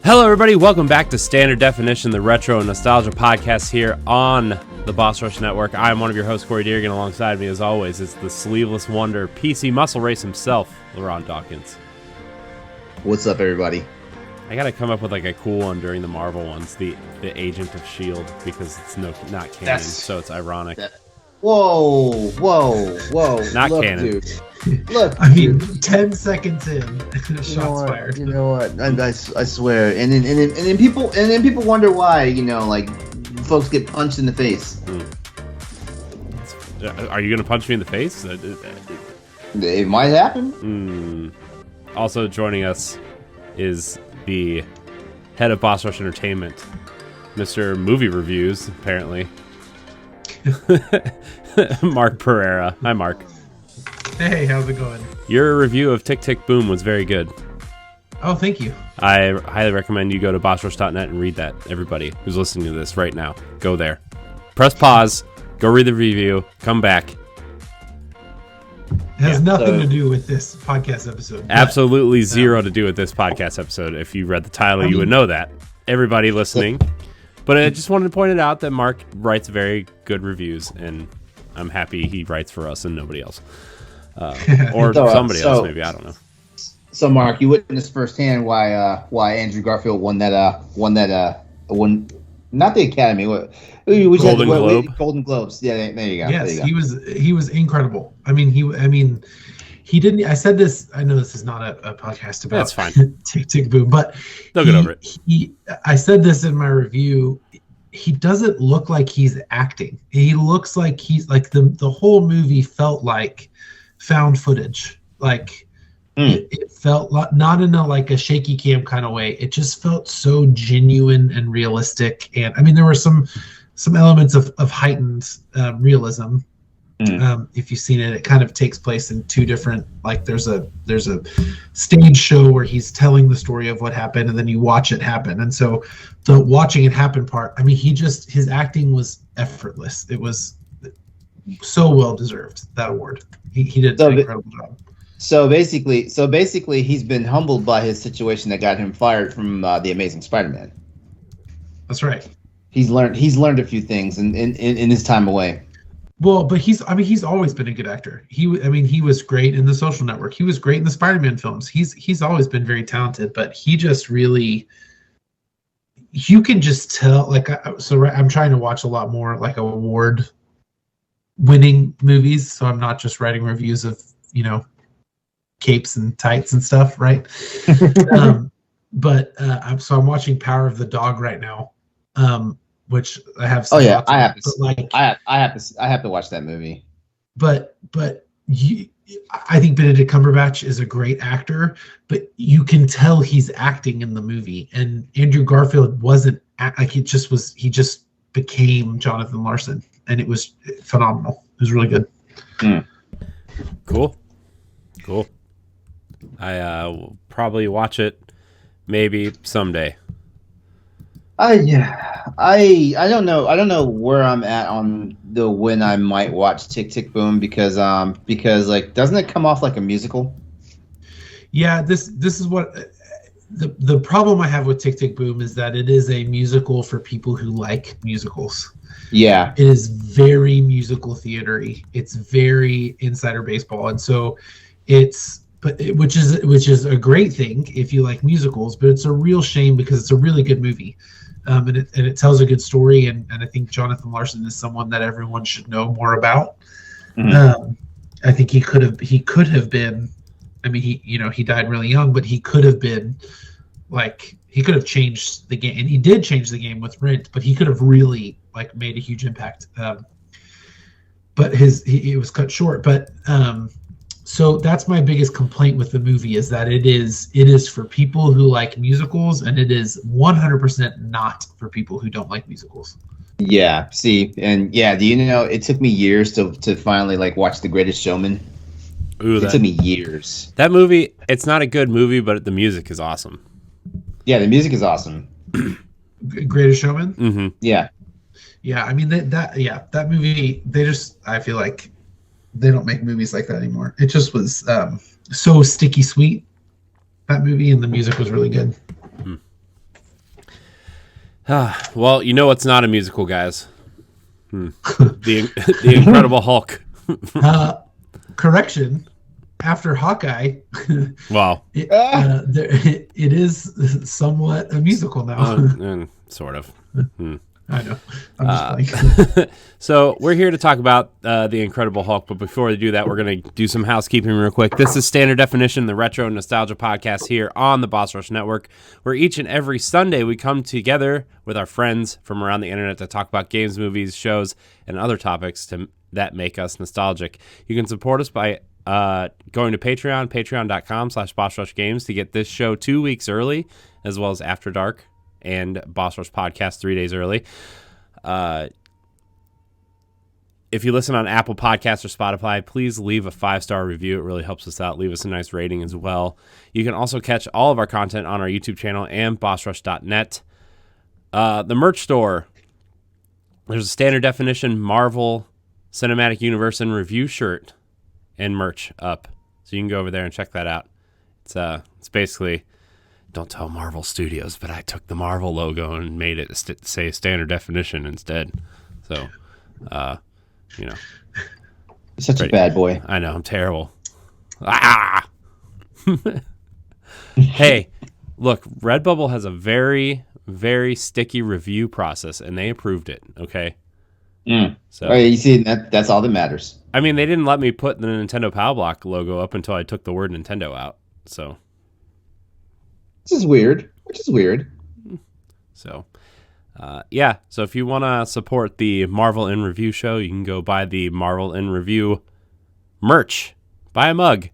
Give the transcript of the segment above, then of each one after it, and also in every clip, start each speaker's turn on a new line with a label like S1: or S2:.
S1: Hello, everybody. Welcome back to Standard Definition, the retro and nostalgia podcast here on the Boss Rush Network. I'm one of your hosts, Corey Dirrig, and alongside me, as always, is the sleeveless wonder, PC Muscle Race himself, LeRon Dawkins.
S2: What's up, everybody?
S1: I gotta come up with like a cool one during the Marvel ones, the Agent of S.H.I.E.L.D., because it's not canon, so it's ironic.
S2: Whoa.
S1: Not
S2: Look,
S1: canon.
S2: Dude. Look,
S3: I mean, 10 seconds in, shots fired.
S2: You know what? I swear. And then people wonder why, like folks get punched in the face.
S1: Are you gonna punch me in the face?
S2: It might happen.
S1: Also joining us is the head of Boss Rush Entertainment, Mr. Movie Reviews, apparently. Mark Pererra. Hi, Mark.
S3: Hey, how's it going?
S1: Your review of Tick Tick Boom was very good.
S3: Oh, thank you.
S1: I highly recommend you go to bossrush.net and read that. Everybody who's listening to this right now, go there. Press pause, go read the review, come back.
S3: It has nothing to do with this podcast episode.
S1: Absolutely zero to do with this podcast episode. If you read the title, you would know that. Everybody listening. But I just wanted to point it out that Mark writes very good reviews, and I'm happy he writes for us and nobody else. Or somebody else, maybe. I don't know.
S2: So, Mark, you witnessed firsthand why Andrew Garfield won not the Academy. Golden Globes. Yeah, there you go.
S3: Yes, he was incredible. I mean, he didn't. I said this. I know this is not a podcast about
S1: That's fine.
S3: Tick Tick Boom, but
S1: they'll get over it.
S3: I said this in my review. He doesn't look like he's acting. He looks like he's like the whole movie felt like found footage. Like it felt not in a shaky cam kind of way. It just felt so genuine and realistic. And I mean, there were some elements of heightened realism. If you've seen it, it kind of takes place in two different, like there's a stage show where he's telling the story of what happened, and then you watch it happen. And so the watching it happen part, I mean, his acting was effortless. It was so well deserved, that award. He did an incredible job.
S2: So basically, he's been humbled by his situation that got him fired from The Amazing Spider-Man.
S3: That's right.
S2: He's learned a few things in his time away.
S3: Well, but he's always been a good actor. He was great in The Social Network. He was great in the Spider-Man films. He's always been very talented, but he just really, you can just tell. I'm trying to watch a lot more like award-winning movies, so I'm not just writing reviews of capes and tights and stuff, right? But I'm watching Power of the Dog right now. Which I have.
S2: I have to watch that movie.
S3: But I think Benedict Cumberbatch is a great actor, but you can tell he's acting in the movie. And Andrew Garfield wasn't he just became Jonathan Larson, and it was phenomenal. It was really good.
S1: Cool. I will probably watch it maybe someday.
S2: I don't know where I'm at on the when I might watch Tick Tick Boom because like doesn't it come off like a musical?
S3: Yeah, this is what the problem I have with Tick Tick Boom is that it is a musical for people who like musicals.
S2: Yeah,
S3: it is very musical theater-y. It's very insider baseball, and so which is a great thing if you like musicals, but it's a real shame because it's a really good movie. And it tells a good story, and I think Jonathan Larson is someone that everyone should know more about. I think he could have been. I mean, he died really young, but he could have been he could have changed the game, and he did change the game with Rent, but he could have really made a huge impact. But it was cut short. But so that's my biggest complaint with the movie is that it is for people who like musicals, and it is 100% not for people who don't like musicals.
S2: Yeah. See, and yeah, it took me years to finally watch The Greatest Showman. It took me years.
S1: That movie, it's not a good movie, but the music is awesome.
S2: Yeah, the music is awesome.
S3: Greatest Showman?
S1: Mm-hmm.
S2: Yeah.
S3: Yeah, I mean that movie, I feel like they don't make movies like that anymore. It just was so sticky sweet, that movie, and the music was really good.
S1: Well, you know what's not a musical, guys? The Incredible Hulk.
S3: Correction. After Hawkeye,
S1: Wow.
S3: it is somewhat a musical now.
S1: Sort of.
S3: I know. I'm just playing.
S1: So we're here to talk about The Incredible Hulk, but before we do that, we're going to do some housekeeping real quick. This is Standard Definition, the retro nostalgia podcast here on the Boss Rush Network, where each and every Sunday we come together with our friends from around the internet to talk about games, movies, shows, and other topics that make us nostalgic. You can support us by going to patreon.com/BossRushGames to get this show 2 weeks early, as well as After Dark and Boss Rush Podcast 3 days early. If you listen on Apple Podcasts or Spotify, please leave a 5-star review. It really helps us out. Leave us a nice rating as well. You can also catch all of our content on our YouTube channel and bossrush.net. The merch store. There's a Standard Definition Marvel Cinematic Universe and review shirt and merch up, so you can go over there and check that out. It's basically, don't tell Marvel Studios, but I took the Marvel logo and made it say Standard Definition instead. So,
S2: You're such a bad boy.
S1: I know, I'm terrible. Hey, look, Redbubble has a very, very sticky review process, and they approved it. Okay. So
S2: you see, that's all that matters.
S1: I mean, they didn't let me put the Nintendo Power Block logo up until I took the word Nintendo out. So
S2: Which is weird.
S1: So, yeah. So if you want to support the Marvel in Review show, you can go buy the Marvel in Review merch. Buy a mug,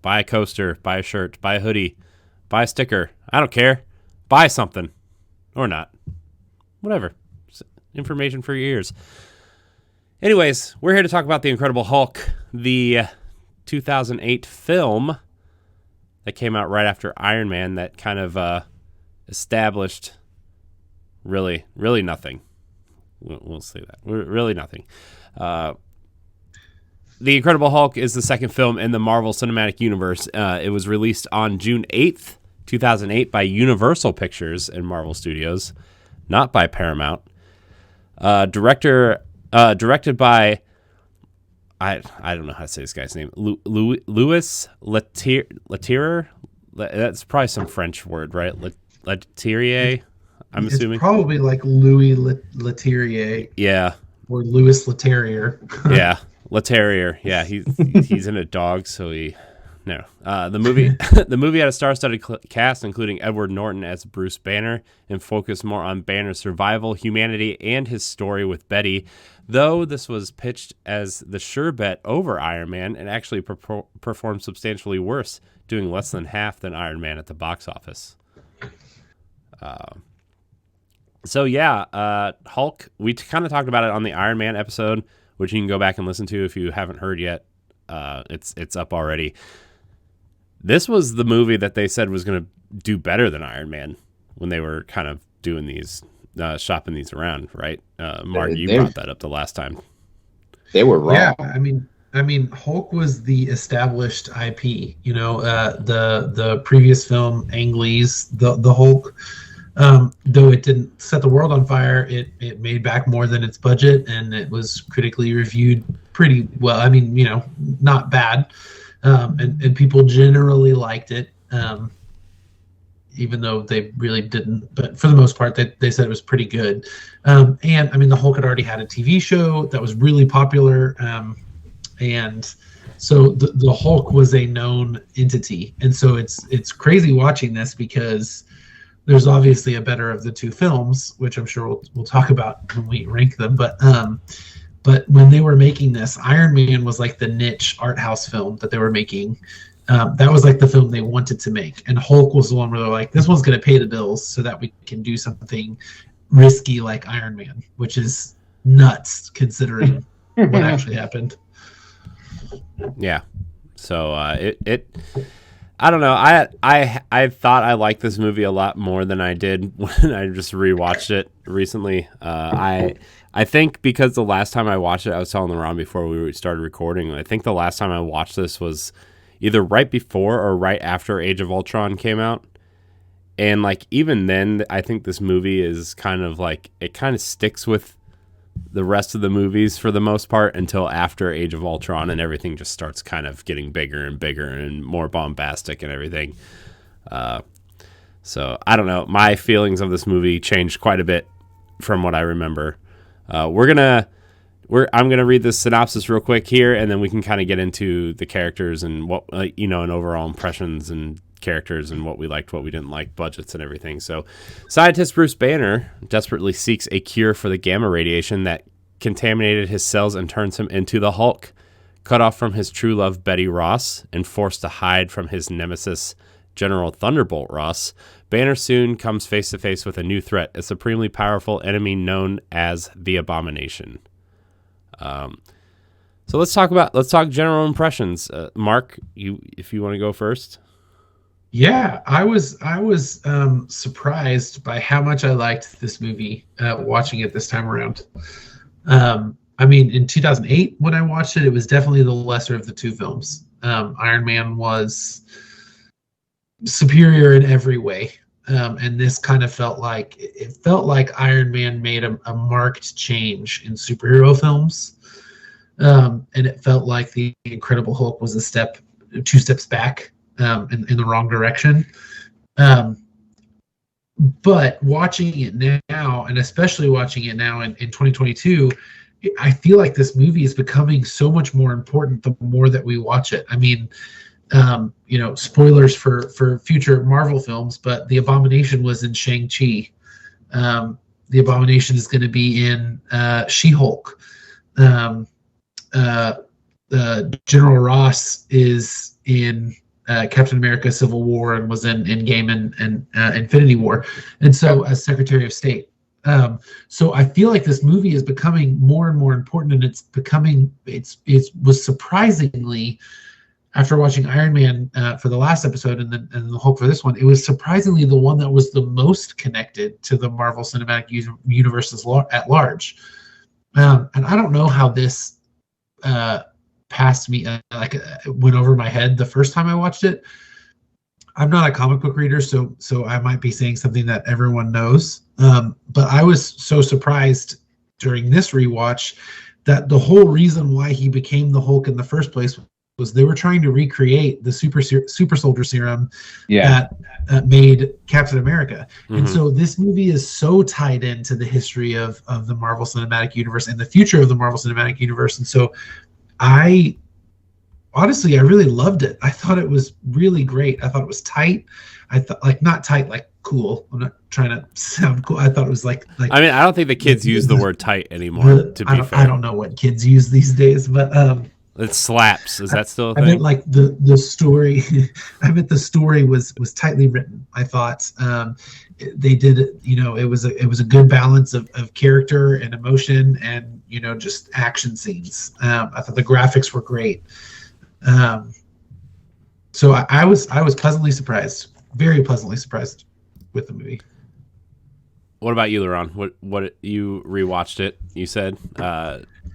S1: buy a coaster, buy a shirt, buy a hoodie, buy a sticker. I don't care. Buy something or not. Whatever. Information for your ears. Anyways, we're here to talk about The Incredible Hulk, the 2008 film that came out right after Iron Man that kind of established really nothing. We'll say that. Really nothing. The Incredible Hulk is the second film in the Marvel Cinematic Universe. It was released on June 8th, 2008 by Universal Pictures and Marvel Studios, not by Paramount. Directed by, I don't know how to say this guy's name, Louis Leterrier. That's probably some French word, right? Leterrier, I'm assuming.
S3: It's probably like Louis Leterrier.
S1: Yeah.
S3: Or Louis Leterrier.
S1: Yeah, Leterrier. Yeah, he's in a dog, so no. The movie had a star-studded cast, including Edward Norton as Bruce Banner, and focused more on Banner's survival, humanity, and his story with Betty. Though this was pitched as the sure bet over Iron Man, and actually performed substantially worse, doing less than half than Iron Man at the box office. Hulk. We kind of talked about it on the Iron Man episode, which you can go back and listen to if you haven't heard yet. It's up already. This was the movie that they said was going to do better than Iron Man when they were kind of doing these, shopping these around, right? Mark, you brought that up the last time.
S2: They were wrong.
S3: Yeah, I mean, Hulk was the established IP. You know, the previous film, Ang Lee's the Hulk. Though it didn't set the world on fire, it made back more than its budget, and it was critically reviewed pretty well. I mean, not bad. And people generally liked it, even though they really didn't. But for the most part, they said it was pretty good. And I mean, the Hulk had already had a TV show that was really popular, and so the Hulk was a known entity. And so it's crazy watching this because there's obviously a better of the two films, which I'm sure we'll talk about when we rank them. But when they were making this, Iron Man was like the niche art house film that they were making. That was like the film they wanted to make. And Hulk was the one where they're like, this one's going to pay the bills so that we can do something risky like Iron Man, which is nuts considering what actually happened.
S1: Yeah. So I don't know. I thought I liked this movie a lot more than I did when I just rewatched it recently. I think because the last time I watched it, I was telling LeRon before we started recording, I think the last time I watched this was either right before or right after Age of Ultron came out. And like even then, I think this movie is kind of like it kind of sticks with the rest of the movies for the most part until after Age of Ultron, and everything just starts kind of getting bigger and bigger and more bombastic and everything. So I don't know. My feelings of this movie changed quite a bit from what I remember. I'm gonna read the synopsis real quick here, and then we can kind of get into the characters and what and overall impressions and characters and what we liked, what we didn't like, budgets and everything. So, scientist Bruce Banner desperately seeks a cure for the gamma radiation that contaminated his cells and turns him into the Hulk. Cut off from his true love Betty Ross and forced to hide from his nemesis General Thunderbolt Ross, Banner soon comes face to face with a new threat, a supremely powerful enemy known as the Abomination. So let's talk general impressions. Mark, if you want to go first.
S3: Yeah, I was surprised by how much I liked this movie watching it this time around. I mean, in 2008 when I watched it, it was definitely the lesser of the two films. Iron Man was superior in every way, and this kind of felt like Iron Man made a marked change in superhero films, and it felt like the Incredible Hulk was two steps back. In the wrong direction. But watching it now, and especially watching it now in 2022, I feel like this movie is becoming so much more important the more that we watch it. I mean, spoilers for future Marvel films, but the Abomination was in Shang-Chi. The Abomination is going to be in She-Hulk. General Ross is in Captain America Civil War and was in Endgame and Infinity War, and so as Secretary of State. So I feel like this movie is becoming more and more important, and it was surprisingly, after watching Iron Man for the last episode and the Hulk for this one, it was surprisingly the one that was the most connected to the Marvel Cinematic Universe at large. And I don't know how this passed me, went over my head the first time I watched it. I'm not a comic book reader, so I might be saying something that everyone knows. But I was so surprised during this rewatch that the whole reason why he became the Hulk in the first place was they were trying to recreate the super soldier serum that made Captain America. Mm-hmm. And so this movie is so tied into the history of the Marvel Cinematic Universe and the future of the Marvel Cinematic Universe. And so I really loved it. I thought it was really great. I thought it was tight. I thought not tight, like cool. I'm not trying to sound cool. I thought it was like
S1: I mean, I don't think the kids use the word tight anymore, to be fair.
S3: I don't know what kids use these days, but
S1: it slaps. Is that still a thing?
S3: I meant like the story. I meant the story was tightly written. I thought they did it. It was a good balance of character and emotion and just action scenes. I thought the graphics were great. So I was pleasantly surprised, very pleasantly surprised with the movie.
S1: What about you, LeRon? What you rewatched it? You said.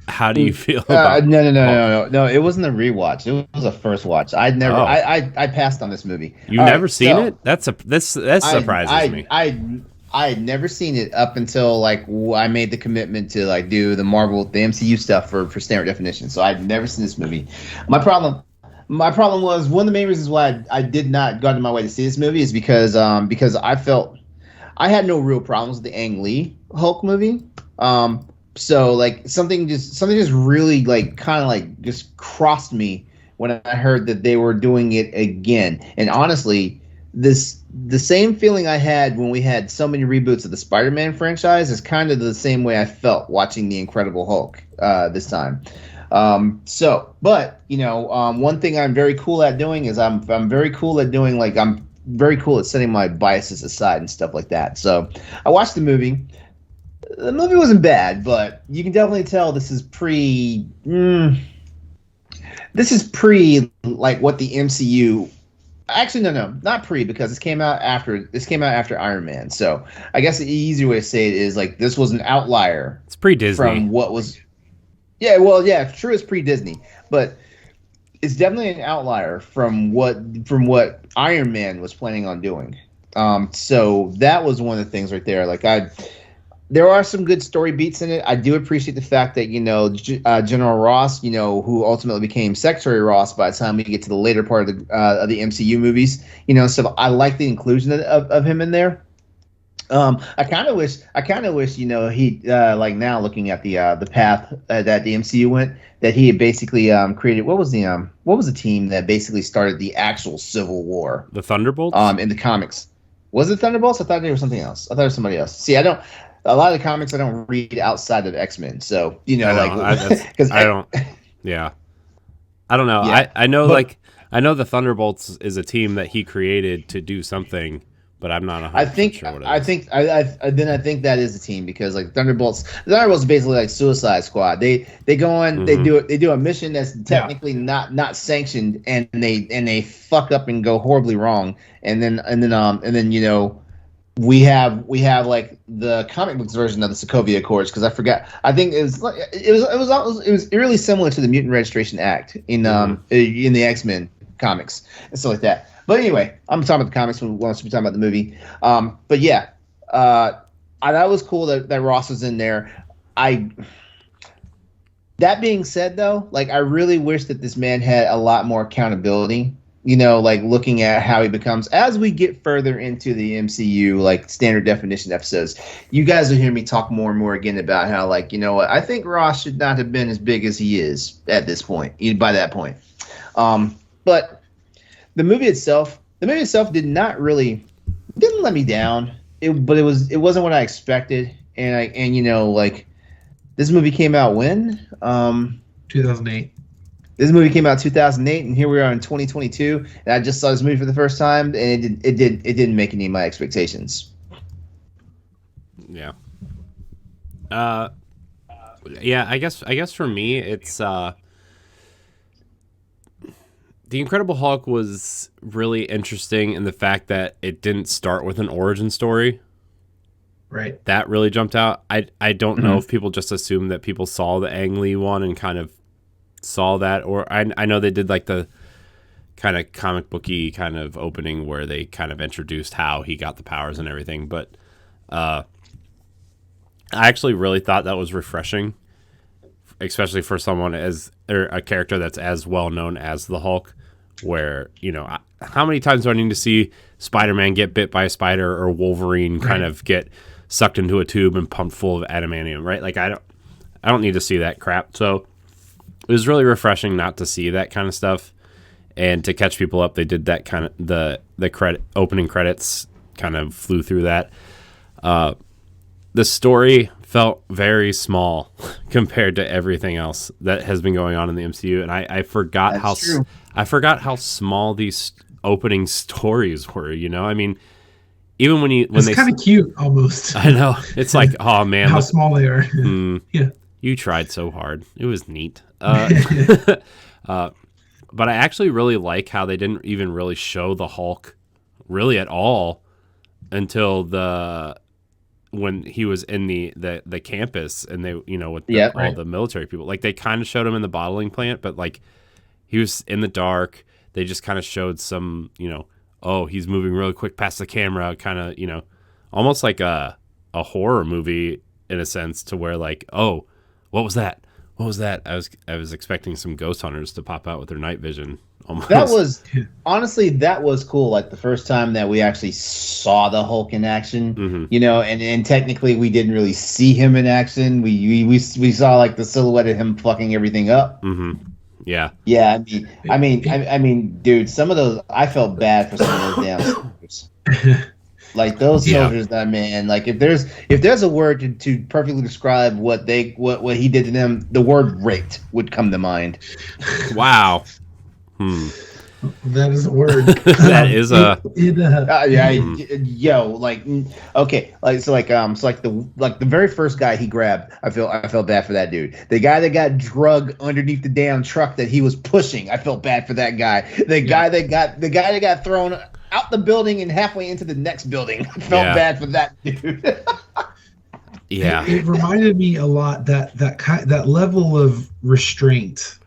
S1: How do you feel about
S2: No. It wasn't a rewatch. It was a first watch. I passed on this movie.
S1: You've never seen it? That surprises me.
S2: I had never seen it up until I made the commitment to do the MCU stuff for Standard Definition. So I'd never seen this movie. My problem was, one of the main reasons why I did not go out of my way to see this movie is because I felt I had no real problems with the Ang Lee Hulk movie. So something just really just crossed me when I heard that they were doing it again. And honestly, the same feeling I had when we had so many reboots of the Spider-Man franchise is kind of the same way I felt watching the Incredible Hulk this time. But one thing I'm very cool at doing is I'm very cool at doing I'm very cool at setting my biases aside and stuff like that. So I watched the movie. The movie wasn't bad, but you can definitely tell this is pre what the MCU. Actually, no, not pre, because this came out after Iron Man. So I guess the easier way to say it is this was an outlier.
S1: It's pre-Disney
S2: from what was. Yeah, well, yeah, true, it's pre-Disney, but it's definitely an outlier from what Iron Man was planning on doing. So that was one of the things right there. Like there are some good story beats in it. I do appreciate the fact that, General Ross, who ultimately became Secretary Ross by the time we get to the later part of the MCU movies, so I like the inclusion of him in there. I kind of wish, he like now looking at the path that the MCU went, that he had basically created what was the team that basically started the actual Civil War?
S1: The Thunderbolts?
S2: In the comics. Was it Thunderbolts? I thought they were something else. I thought it was somebody else. See, a lot of the comics I don't read outside of X-Men. So, because
S1: I don't know.
S2: Yeah.
S1: I know I know the Thunderbolts is a team that he created to do something, but I'm not 100% sure what it is.
S2: I think that is the team, because like Thunderbolts is basically like Suicide Squad. They go on, they do a mission that's technically not sanctioned, and they fuck up and go horribly wrong, and then we have like the comic books version of the Sokovia Accords, because I forgot. I think it was really similar to the Mutant Registration Act in the X-Men comics and stuff like that. But anyway, I'm talking about the comics when we want to be talking about the movie. But yeah, that was cool that Ross was in there. That being said, though, like I really wish that this man had a lot more accountability. Like looking at how he becomes as we get further into the MCU, like standard definition episodes. You guys will hear me talk more and more again about how, like, I think Ross should not have been as big as he is at this point. By that point, but the movie itself didn't let me down. It wasn't what I expected, and like this movie came out when
S3: 2008.
S2: This movie came out in 2008, and here we are in 2022. And I just saw this movie for the first time, and it didn't make any of my expectations.
S1: Yeah. Yeah. I guess for me, it's The Incredible Hulk was really interesting in the fact that it didn't start with an origin story.
S3: Right.
S1: That really jumped out. I don't know if people just assumed that people saw the Ang Lee one and kind of saw that, or I know they did like the kind of comic booky kind of opening where they kind of introduced how he got the powers and everything, but I actually really thought that was refreshing, especially for someone or a character that's as well known as the Hulk, where how many times do I need to see Spider-Man get bit by a spider, or Wolverine kind of get sucked into a tube and pumped full of adamantium, right? Like I don't need to see that crap. So it was really refreshing not to see that kind of stuff, and to catch people up. They did that kind of the opening credits kind of flew through that. The story felt very small compared to everything else that has been going on in the MCU, and I forgot how small these opening stories were. I mean, even when
S3: it's kind of cute almost.
S1: I know, it's like, oh man,
S3: how small they are. Yeah.
S1: You tried so hard. It was neat. But I actually really like how they didn't even really show the Hulk really at all until when he was in the campus, and they with all the military people. Like they kind of showed him in the bottling plant, but like he was in the dark. They just kind of showed some he's moving really quick past the camera, kind of almost like a horror movie in a sense, to where like, oh, what was that? What was that? I was expecting some ghost hunters to pop out with their night vision. Almost.
S2: That was cool. Like the first time that we actually saw the Hulk in action, and technically we didn't really see him in action. We saw like the silhouette of him fucking everything up.
S1: Mm-hmm. Yeah.
S2: Yeah. I mean, dude, some of those, I felt bad for some of those damn soldiers. Like those soldiers, that man. Like if there's a word to perfectly describe what he did to them, the word raped would come to mind.
S1: Wow.
S3: That is a word.
S1: That is a.
S2: The very first guy he grabbed, I felt bad for that dude. The guy that got drug underneath the damn truck that he was pushing, I felt bad for that guy. The guy that got thrown out the building and halfway into the next building, I felt bad for that dude.
S1: Yeah,
S3: it reminded me a lot that level of restraint.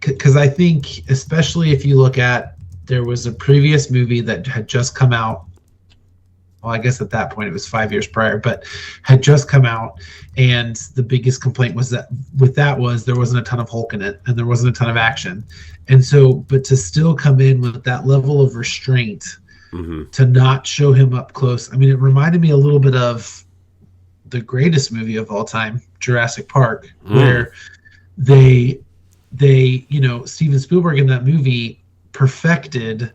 S3: Because I think, especially if you look at, there was a previous movie that had just come out well, I guess at that point it was 5 years prior, but had just come out. And the biggest complaint was that there wasn't a ton of Hulk in it and there wasn't a ton of action. And so, but to still come in with that level of restraint, to not show him up close. I mean, it reminded me a little bit of the greatest movie of all time, Jurassic Park, where they, Steven Spielberg in that movie perfected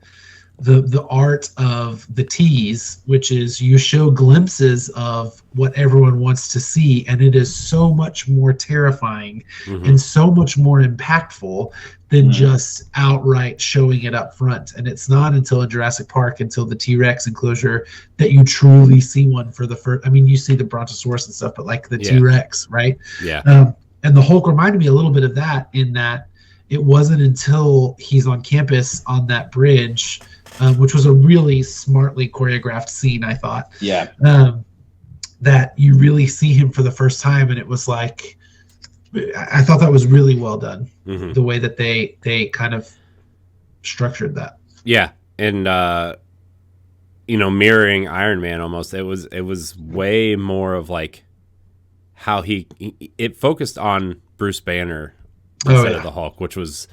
S3: the art of the tease, which is you show glimpses of what everyone wants to see, and it is so much more terrifying and so much more impactful than just outright showing it up front. And it's not until in Jurassic Park, until the T-Rex enclosure, that you truly see one for the first. I mean, you see the Brontosaurus and stuff, but like the T-Rex, right?
S1: Yeah.
S3: And the Hulk reminded me a little bit of that, in that it wasn't until he's on campus on that bridge, which was a really smartly choreographed scene, I thought.
S2: Yeah.
S3: That you really see him for the first time, and it was like, I thought that was really well done, the way that they kind of structured that.
S1: Yeah, and mirroring Iron Man almost. It was way more of like how it focused on Bruce Banner instead of the Hulk, which was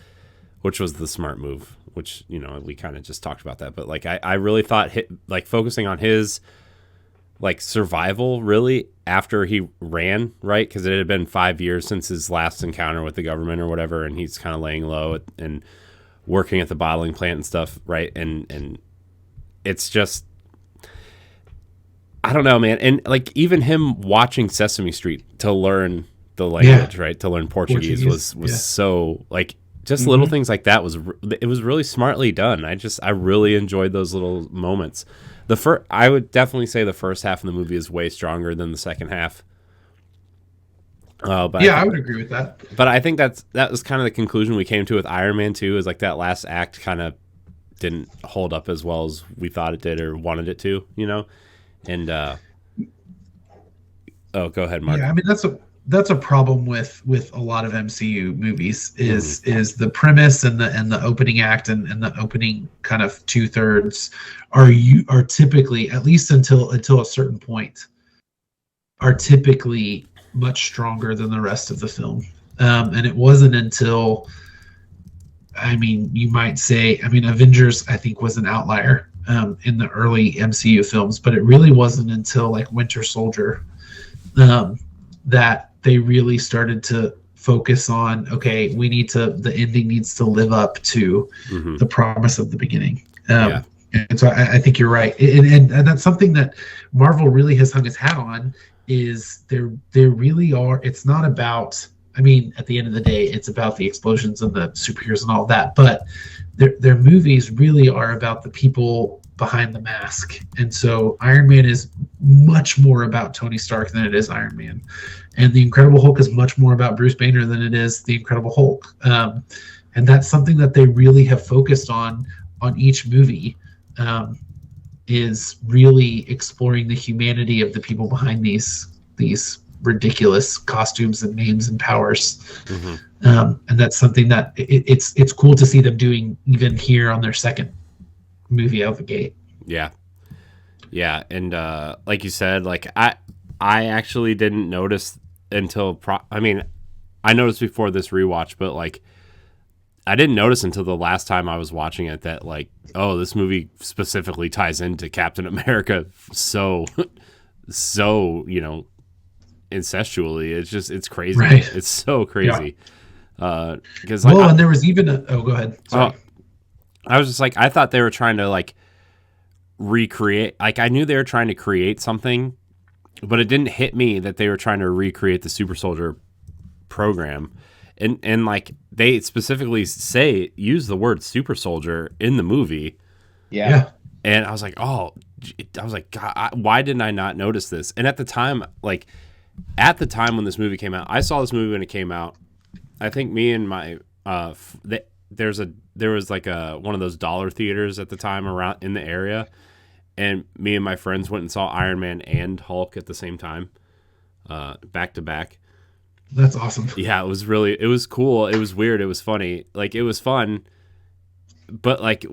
S1: the smart move. Which, we kind of just talked about that, but like I really thought focusing on his like survival really after he ran, right? Because it had been 5 years since his last encounter with the government or whatever, and he's kind of laying low and working at the bottling plant and stuff, right? And it's just, I don't know, man. And like even him watching Sesame Street to learn the language, right? To learn Portuguese was so like. Just little things like that it was really smartly done. I really enjoyed those little moments. I would definitely say the first half of the movie is way stronger than the second half.
S3: But I would agree with that.
S1: But I think that was kind of the conclusion we came to with Iron Man 2, is like that last act kind of didn't hold up as well as we thought it did or wanted it to, And go ahead, Mark.
S3: Yeah, I mean that's a problem with a lot of MCU movies is the premise and the opening act and the opening kind of 2/3 are typically, at least until a certain point, are typically much stronger than the rest of the film. And it wasn't until, I mean, you might say, Avengers I think was an outlier in the early MCU films, but it really wasn't until like Winter Soldier that they really started to focus on, okay, the ending needs to live up to the promise of the beginning. And so I think you're right. And that's something that Marvel really has hung its hat on, is there really are, it's not about, at the end of the day, it's about the explosions and the superheroes and all that, but their movies really are about the people behind the mask. And so Iron Man is much more about Tony Stark than it is Iron Man. And the Incredible Hulk is much more about Bruce Banner than it is the Incredible Hulk. And that's something that they really have focused on each movie, is really exploring the humanity of the people behind these ridiculous costumes and names and powers. And that's something that it's cool to see them doing even here on their second movie out of the gate.
S1: Yeah. And like you said, like I actually didn't notice until I noticed before this rewatch, but like I didn't notice until the last time I was watching it that like, oh, this movie specifically ties into Captain America so incestually. It's crazy.
S3: Right.
S1: It's so crazy. Because
S3: and there was even go ahead. Sorry.
S1: I was just like, I thought they were trying to like recreate, like I knew they were trying to create something, but it didn't hit me that they were trying to recreate the Super Soldier program. And like they specifically use the word Super Soldier in the movie.
S2: Yeah.
S1: And I was like, God, why didn't I not notice this? And at the time when this movie came out, I saw this movie when it came out. I think me and my there was like one of those dollar theaters at the time around in the area, and me and my friends went and saw Iron Man and Hulk at the same time, back to back.
S3: That's awesome.
S1: Yeah, it was cool. It was weird. It was funny. Like it was fun, but like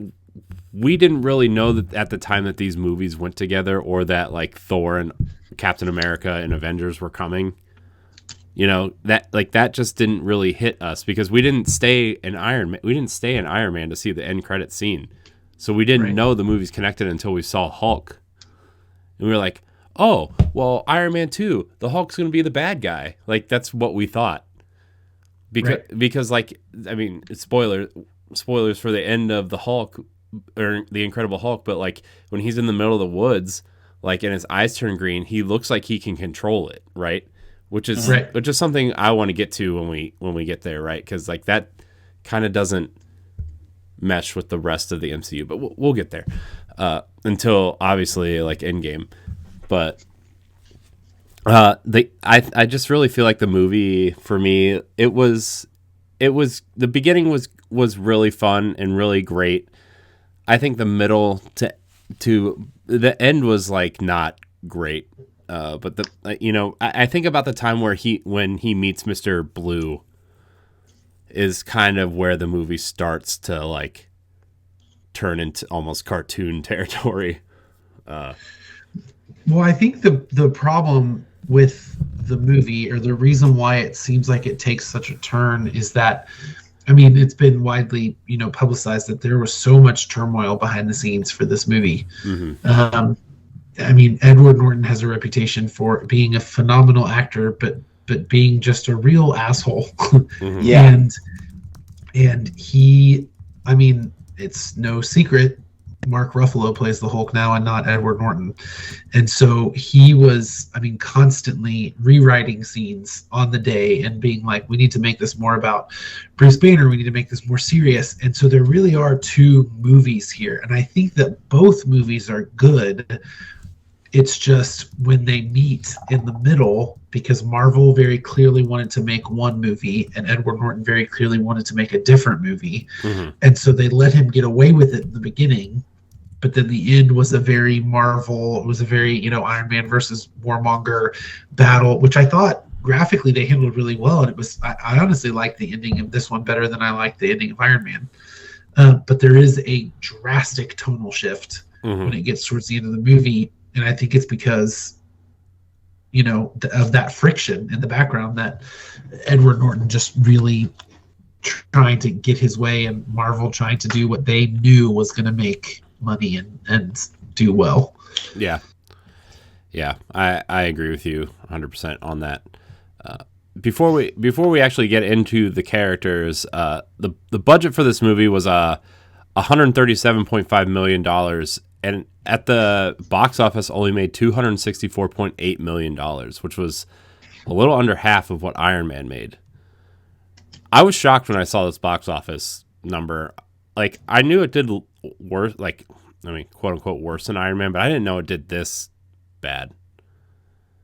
S1: we didn't really know that at the time that these movies went together, or that like Thor and Captain America and Avengers were coming. You know, that just didn't really hit us because we didn't stay in Iron Man. We didn't stay in Iron Man to see the end credit scene. So we didn't know the movie's connected until we saw Hulk. And we were like, oh, well, Iron Man 2, the Hulk's going to be the bad guy. Like, that's what we thought. Because like, I mean, spoilers for the end of the Hulk, or the Incredible Hulk, but like when he's in the middle of the woods, like, and his eyes turn green, he looks like he can control it, right? Which is something I want to get to when we get there, right? Because like that kind of doesn't mesh with the rest of the MCU, but we'll get there until obviously like Endgame. But I just really feel like the movie for me, it was the beginning was really fun and really great. I think the middle to the end was like not great. But I think about the time when he meets Mr. Blue is kind of where the movie starts to like turn into almost cartoon territory.
S3: Well, I think the problem with the movie, or the reason why it seems like it takes such a turn, is that, I mean, it's been widely, publicized that there was so much turmoil behind the scenes for this movie. Mm-hmm. I mean, Edward Norton has a reputation for being a phenomenal actor, but being just a real asshole. Mm-hmm. Yeah. And he, I mean, it's no secret, Mark Ruffalo plays the Hulk now and not Edward Norton. And so he was, I mean, constantly rewriting scenes on the day and being like, we need to make this more about Bruce Banner. We need to make this more serious. And so there really are two movies here. And I think that both movies are good. It's just when they meet in the middle, because Marvel very clearly wanted to make one movie and Edward Norton very clearly wanted to make a different movie. Mm-hmm. And so they let him get away with it in the beginning. But then the end was a very Marvel, it was a very, Iron Man versus Warmonger battle, which I thought graphically they handled really well. And it was, I honestly liked the ending of this one better than I liked the ending of Iron Man. But there is a drastic tonal shift when it gets towards the end of the movie. And I think it's because, of that friction in the background, that Edward Norton just really trying to get his way and Marvel trying to do what they knew was going to make money and do well.
S1: Yeah. Yeah, I agree with you 100% on that. Before we actually get into the characters, the budget for this movie was $137.5 million, and at the box office only made $264.8 million, which was a little under half of what Iron Man made. I was shocked when I saw this box office number. Like, I knew it did worse, like, I mean, quote unquote, worse than Iron Man, but I didn't know it did this bad.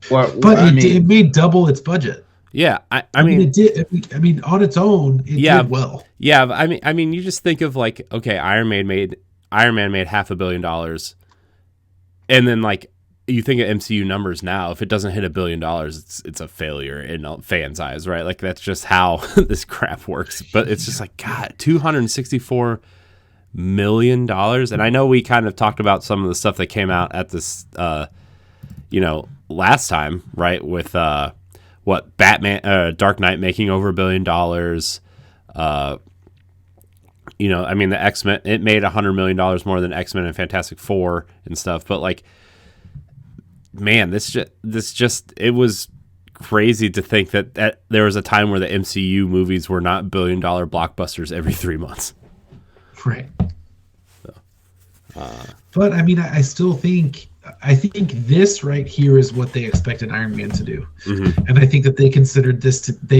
S3: But it made double its budget.
S1: Yeah, I mean,
S3: it did. I mean, on its own, it did well.
S1: Yeah, I mean, you just think of like, okay, Iron Man made $500 million, and then like you think of MCU numbers now. If it doesn't hit $1 billion, it's a failure in fans' eyes, right? Like that's just how this crap works. But it's just like, God, $264 million, and I know we kind of talked about some of the stuff that came out at this, last time, right? With what Batman, Dark Knight making over $1 billion. I mean, the X-Men, it made $100 million more than X-Men and Fantastic Four and stuff. But like, man, this it was crazy to think that there was a time where the MCU movies were not $1 billion blockbusters every 3 months.
S3: Right. So, but I mean, I think this right here is what they expected Iron Man to do. Mm-hmm. And I think that they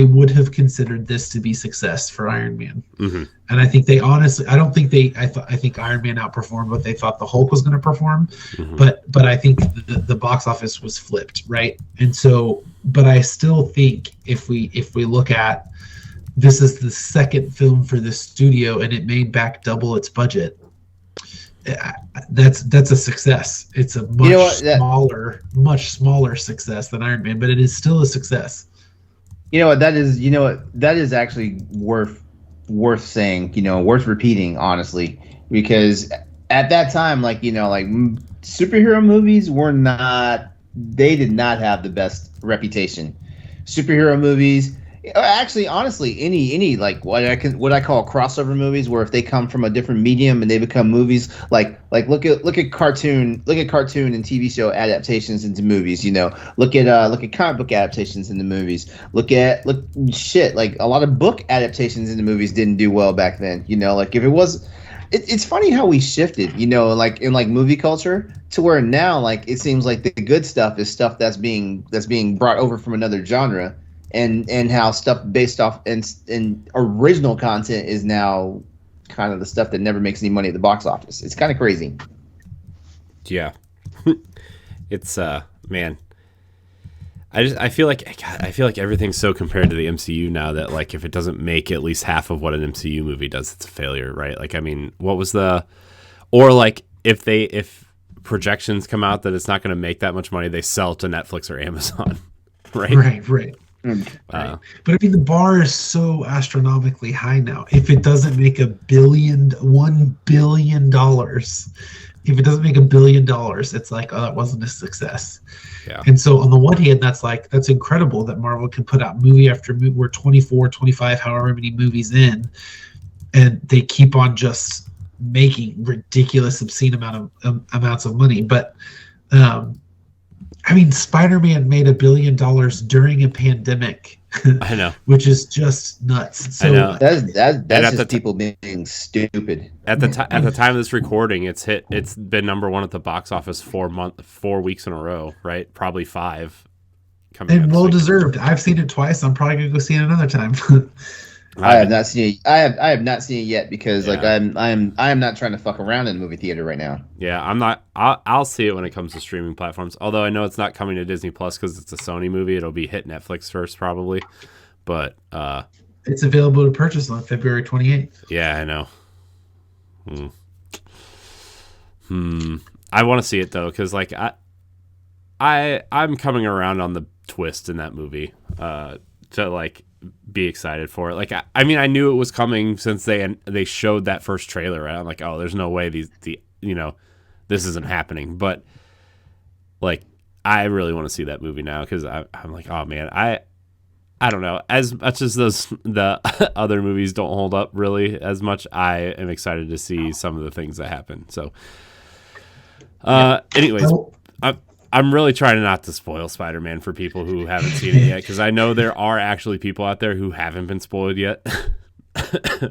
S3: would have considered this to be success for Iron Man. Mm-hmm. And I think I think Iron Man outperformed what they thought the Hulk was going to perform. Mm-hmm. But I think the box office was flipped. Right. And so, but I still think if we look at, this is the second film for this studio and it made back double its budget. That's a success. It's a much smaller success than Iron Man, but it is still a success.
S2: That is actually worth worth saying, worth repeating, honestly, because at that time, superhero movies they did not have the best reputation. Superhero movies, actually, honestly, any like what I call crossover movies, where if they come from a different medium and they become movies, like look at cartoon and TV show adaptations into movies. Look at comic book adaptations into movies. Look like a lot of book adaptations into movies didn't do well back then. Like if it was. It's funny how we shifted, like in like movie culture, to where now like it seems like the good stuff is stuff that's being brought over from another genre, and how stuff based off in original content is now kind of the stuff that never makes any money at the box office. It's kind of crazy.
S1: Yeah, it's man. I feel like everything's so compared to the MCU now that like if it doesn't make at least half of what an MCU movie does, it's a failure, right? Like I mean, or like if projections come out that it's not going to make that much money, they sell to Netflix or Amazon, right?
S3: Right. Right. But I mean, the bar is so astronomically high now. If it doesn't make $1 billion, if it doesn't make $1 billion, it's like, oh, that wasn't a success.
S1: Yeah.
S3: And so on the one hand, that's incredible that Marvel can put out movie after movie. We're 24, 25, however many movies in, and they keep on just making ridiculous, obscene amounts of money. But I mean, Spider-Man made $1 billion during a pandemic.
S1: I know,
S3: which is just nuts. So,
S1: I know.
S2: That's just people being stupid.
S1: At the time of this recording, it's been number one at the box office 4 weeks in a row, right? Probably 5.
S3: And well deserved. I've seen it twice. I'm probably gonna go see it another time.
S2: I have not seen it. I have not seen it yet because like I am not trying to fuck around in the movie theater right now.
S1: Yeah, I'm not. I'll see it when it comes to streaming platforms. Although I know it's not coming to Disney Plus because it's a Sony movie. It'll be hit Netflix first probably, but
S3: it's available to purchase on February 28th.
S1: Yeah, I know. I want to see it though because like I'm coming around on the twist in that movie to like be excited for it. Like I mean I knew it was coming since they showed that first trailer, right? I'm like, oh, there's no way this isn't happening. But like I really want to see that movie now because I'm like, oh man, I don't know. As much as the other movies don't hold up really as much, I am excited to see some of the things that happen. So anyways, I'm really trying not to spoil Spider-Man for people who haven't seen it yet, because I know there are actually people out there who haven't been spoiled yet,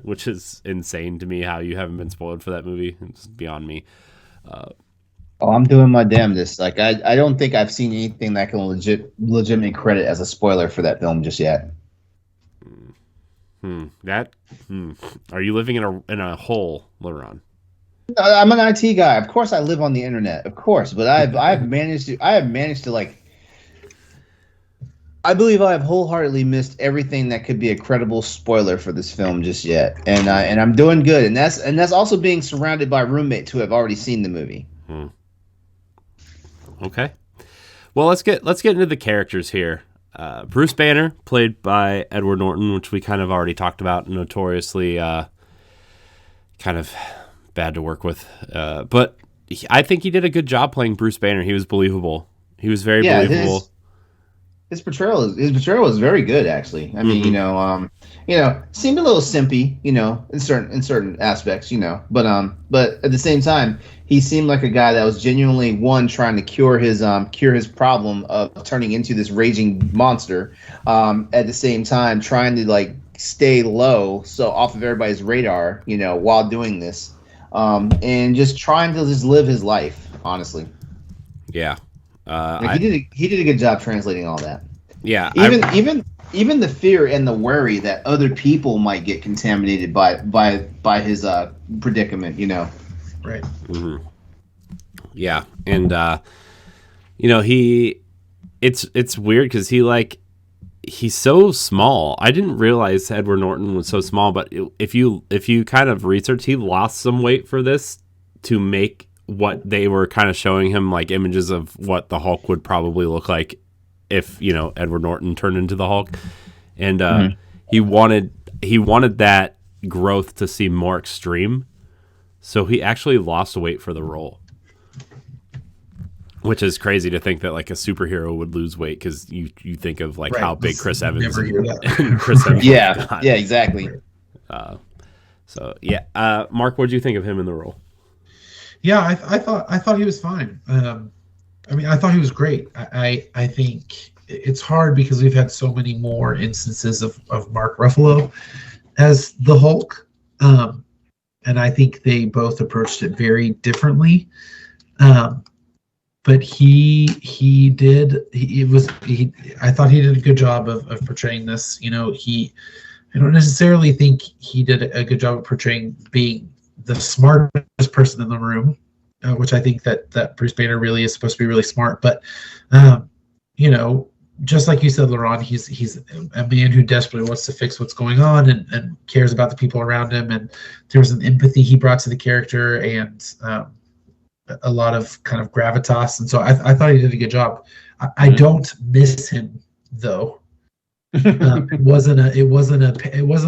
S1: which is insane to me how you haven't been spoiled for that movie. It's beyond me.
S2: I'm doing my damnedest. Like I don't think I've seen anything that can legitimately credit as a spoiler for that film just yet.
S1: Are you living in a hole, LeRon?
S2: I'm an IT guy. Of course, I live on the internet. Of course, but I've managed to like. I believe I have wholeheartedly missed everything that could be a credible spoiler for this film just yet, and I'm doing good. And that's also being surrounded by roommates who have already seen the movie.
S1: Okay, well let's get into the characters here. Bruce Banner, played by Edward Norton, which we kind of already talked about, notoriously kind of bad to work with, but I think he did a good job playing Bruce Banner. He was believable. He was very believable.
S2: His portrayal was very good, actually. I mean, seemed a little simpy, in certain aspects, but at the same time, he seemed like a guy that was genuinely trying to cure his problem of turning into this raging monster. At the same time, trying to like stay low, so off of everybody's radar, while doing this. And just trying to just live his life, honestly.
S1: Yeah,
S2: he did a good job translating all that.
S1: Yeah,
S2: even the fear and the worry that other people might get contaminated by his predicament,
S3: Right.
S1: Mm-hmm. Yeah, and it's weird because he's so small. I didn't realize Edward Norton was so small, but if you kind of research, he lost some weight for this to make what they were kind of showing him, like images of what the Hulk would probably look like if Edward Norton turned into the Hulk, and he wanted that growth to seem more extreme. So he actually lost weight for the role, which is crazy to think that like a superhero would lose weight, because you think of like how big Chris Evans and Chris Evans.
S2: Yeah, exactly.
S1: Mark, what did you think of him in the role?
S3: Yeah, I thought he was fine. I thought he was great. I think it's hard because we've had so many more instances of Mark Ruffalo as the Hulk, and I think they both approached it very differently. But I thought he did a good job of portraying this. I don't necessarily think he did a good job of portraying being the smartest person in the room, which I think that Bruce Banner really is supposed to be really smart. But, just like you said, LeRon, he's a man who desperately wants to fix what's going on and cares about the people around him. And there was an empathy he brought to the character, and a lot of kind of gravitas. And so I thought he did a good job. I don't miss him, though. It wasn't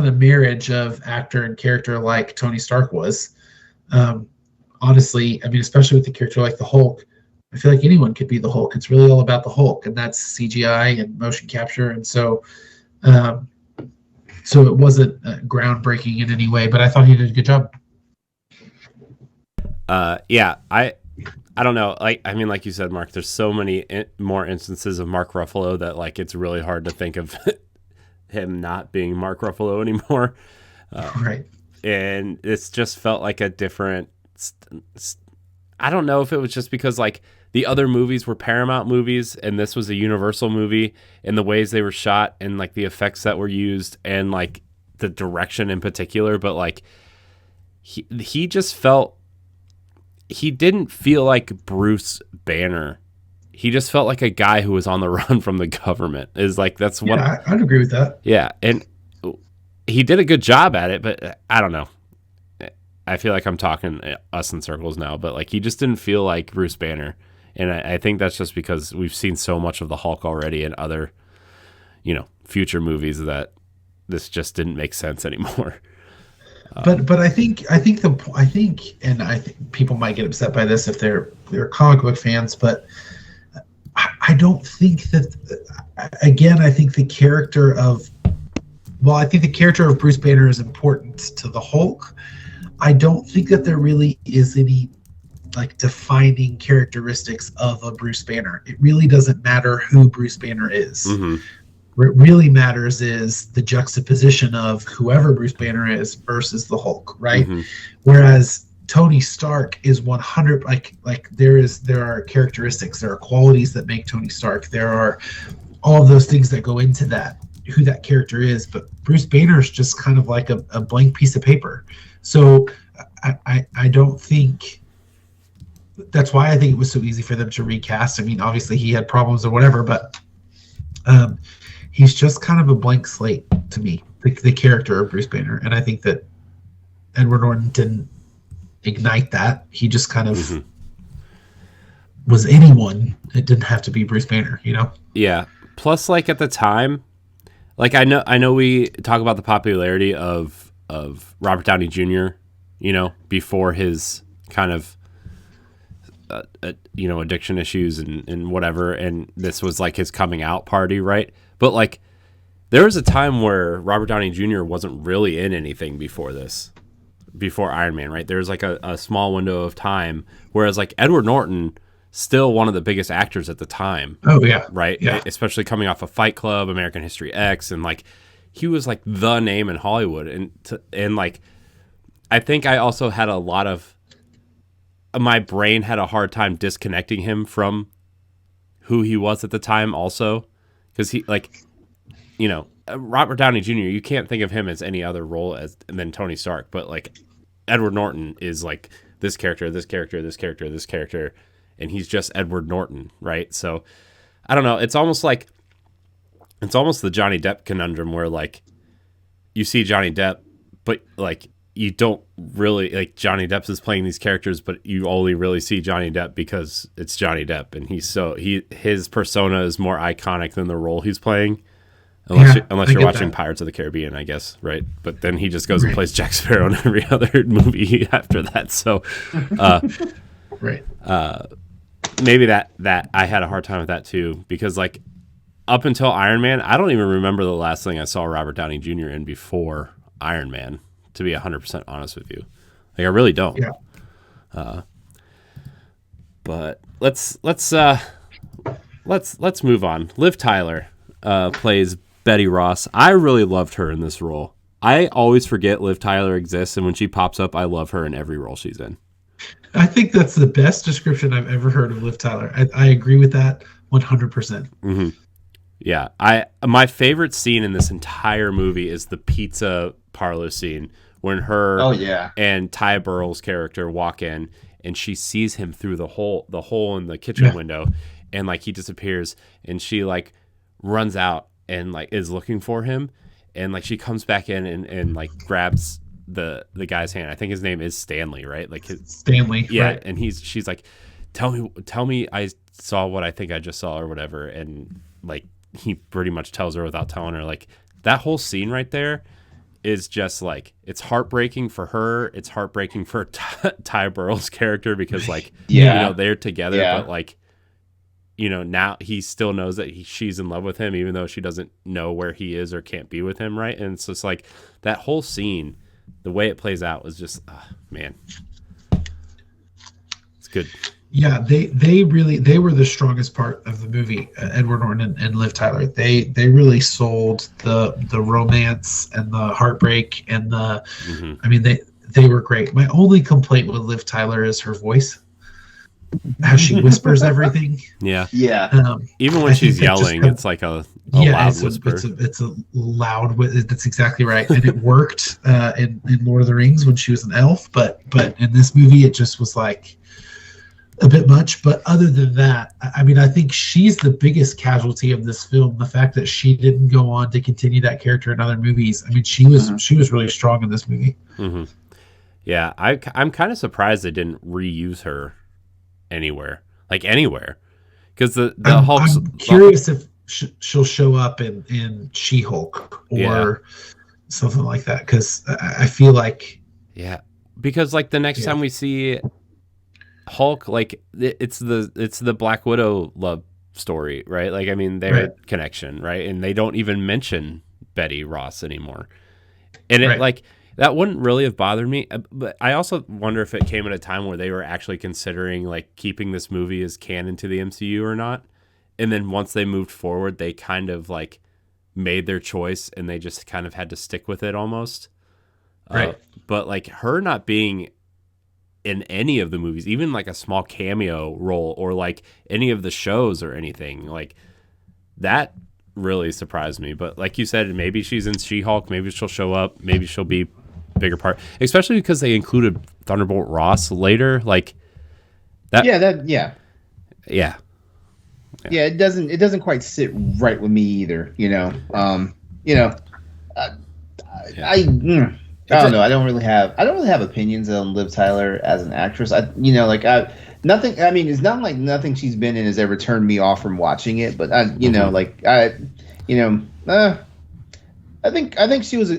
S3: a marriage of actor and character like Tony Stark was. Honestly, especially with the character like the Hulk, I feel like anyone could be the Hulk. It's really all about the Hulk, and that's CGI and motion capture. And so it wasn't groundbreaking in any way, but I thought he did a good job.
S1: I don't know. Like you said, Mark, there's so many more instances of Mark Ruffalo that like it's really hard to think of him not being Mark Ruffalo anymore.
S3: Right.
S1: And it's just felt like a different. I don't know if it was just because like the other movies were Paramount movies and this was a Universal movie, and the ways they were shot and like the effects that were used and like the direction in particular. But like he just felt. He didn't feel like Bruce Banner. He just felt like a guy who was on the run from the government.
S3: I'd agree with that.
S1: Yeah, and he did a good job at it, but I don't know. I feel like I'm talking us in circles now, but like he just didn't feel like Bruce Banner, and I think that's just because we've seen so much of the Hulk already in other, future movies that this just didn't make sense anymore.
S3: But I think people might get upset by this if they're comic book fans, but I don't think that. Again, I think the character of Bruce Banner is important to the Hulk. I don't think that there really is any like defining characteristics of a Bruce Banner. It really doesn't matter who Bruce Banner is. Mm-hmm. What really matters is the juxtaposition of whoever Bruce Banner is versus the Hulk, right? Mm-hmm. Whereas Tony Stark is 100 like there are characteristics, there are qualities that make Tony Stark. There are all of those things that go into that, who that character is. But Bruce Banner is just kind of like a blank piece of paper. So I don't think that's why I think it was so easy for them to recast. Obviously he had problems or whatever, but he's just kind of a blank slate to me, the character of Bruce Banner. And I think that Edward Norton didn't ignite that. He just kind of was anyone. It didn't have to be Bruce Banner,
S1: Yeah. Plus, like at the time, like I know we talk about the popularity of Robert Downey Jr., before his kind of addiction issues and whatever, and this was like his coming out party, right? But like there was a time where Robert Downey Jr. wasn't really in anything before Iron Man, right? There was like a small window of time, whereas like Edward Norton, still one of the biggest actors at the time.
S3: Oh yeah,
S1: right. Yeah. Especially coming off of Fight Club, American History X, and like he was like the name in Hollywood, and like I think I also had a lot of my brain had a hard time disconnecting him from who he was at the time, also because he Robert Downey Jr., you can't think of him as any other role than Tony Stark, but like Edward Norton is like this character, and he's just Edward Norton, right? So I don't know. It's almost the Johnny Depp conundrum where like you see Johnny Depp, but like you don't really like Johnny Depp is playing these characters, but you only really see Johnny Depp because it's Johnny Depp, and his persona is more iconic than the role he's playing. Unless you're watching Pirates of the Caribbean, I guess, right? But then he just goes and plays Jack Sparrow in every other movie after that. So,
S3: right.
S1: Maybe that I had a hard time with that too, because like up until Iron Man, I don't even remember the last thing I saw Robert Downey Jr. in before Iron Man, to be 100% honest with you. Like I really don't.
S3: Yeah.
S1: But let's move on. Liv Tyler plays Betty Ross. I really loved her in this role. I always forget Liv Tyler exists, and when she pops up, I love her in every role she's in.
S3: I think that's the best description I've ever heard of Liv Tyler. I agree with that 100%.
S1: Mm-hmm. Yeah, my favorite scene in this entire movie is the pizza parlor scene when her and Ty Burrell's character walk in, and she sees him through the hole in the kitchen window, and like he disappears, and she like runs out and like is looking for him, and like she comes back in and like grabs the guy's hand. I think his name is Stanley, right? Like
S3: Stanley.
S1: Yeah,
S3: right.
S1: And she's like, tell me I saw what I think I just saw or whatever, and like he pretty much tells her without telling her. Like that whole scene right there is just like, it's heartbreaking for her. It's heartbreaking for Ty Burrell's character because like they're together, but like now he still knows that she's in love with him, even though she doesn't know where he is or can't be with him, right? And it's just like that whole scene, the way it plays out was just, man, it's good.
S3: Yeah, they were the strongest part of the movie. Edward Norton and Liv Tyler. They really sold the romance and the heartbreak and the. Mm-hmm. I mean, they were great. My only complaint with Liv Tyler is her voice, how she whispers everything.
S1: Yeah.
S3: Even
S1: when she's yelling, it's like a loud whisper.
S3: It's a loud. That's exactly right, and it worked in Lord of the Rings when she was an elf. But in this movie, it just was like a bit much. But other than that, I mean, I think she's the biggest casualty of this film. The fact that she didn't go on to continue that character in other movies. I mean, she was really strong in this movie.
S1: Mm-hmm. Yeah, I'm kind of surprised they didn't reuse her anywhere, because the Hulk's.
S3: I'm curious if she'll show up in She-Hulk or something like that, because I feel like
S1: because like the next time we see Hulk, like it's the Black Widow love story, right? Like I mean their connection, right? And they don't even mention Betty Ross anymore, and it like that wouldn't really have bothered me. But I also wonder if it came at a time where they were actually considering like keeping this movie as canon to the MCU or not, and then once they moved forward, they kind of like made their choice and they just kind of had to stick with it almost.
S3: Right.
S1: But like her not being in any of the movies, even like a small cameo role or like any of the shows or anything, like that really surprised me. But like you said, maybe she's in She-Hulk, maybe she'll show up, maybe she'll be a bigger part, especially because they included Thunderbolt Ross later, like that.
S2: Yeah, it doesn't quite sit right with me either, I don't know. I don't really have opinions on Liv Tyler as an actress. Nothing. I mean, it's not like nothing she's been in has ever turned me off from watching it. But I think she was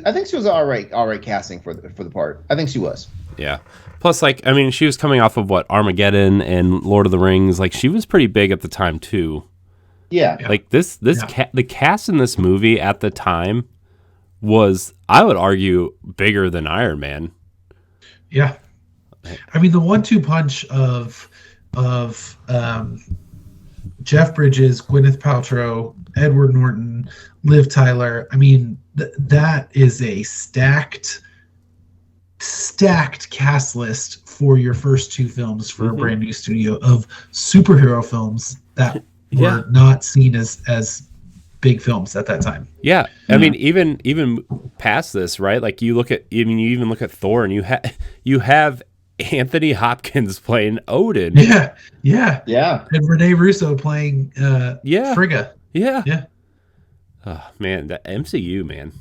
S2: all right casting for the part. I think she was.
S1: Yeah. Plus, like, I mean, she was coming off of Armageddon and Lord of the Rings. Like, she was pretty big at the time too.
S2: Yeah.
S1: Like the cast in this movie at the time was, I would argue, bigger than Iron Man.
S3: Yeah, I mean the 1-2 punch of Jeff Bridges, Gwyneth Paltrow, Edward Norton, Liv Tyler. I mean that is a stacked cast list for your first two films for a brand new studio of superhero films that were not seen as big films at that time.
S1: Yeah. I mean, even past this, right? Like you even look at Thor and you have Anthony Hopkins playing Odin.
S3: Yeah. And Rene Russo playing Frigga.
S1: Yeah. Oh man, that MCU, man.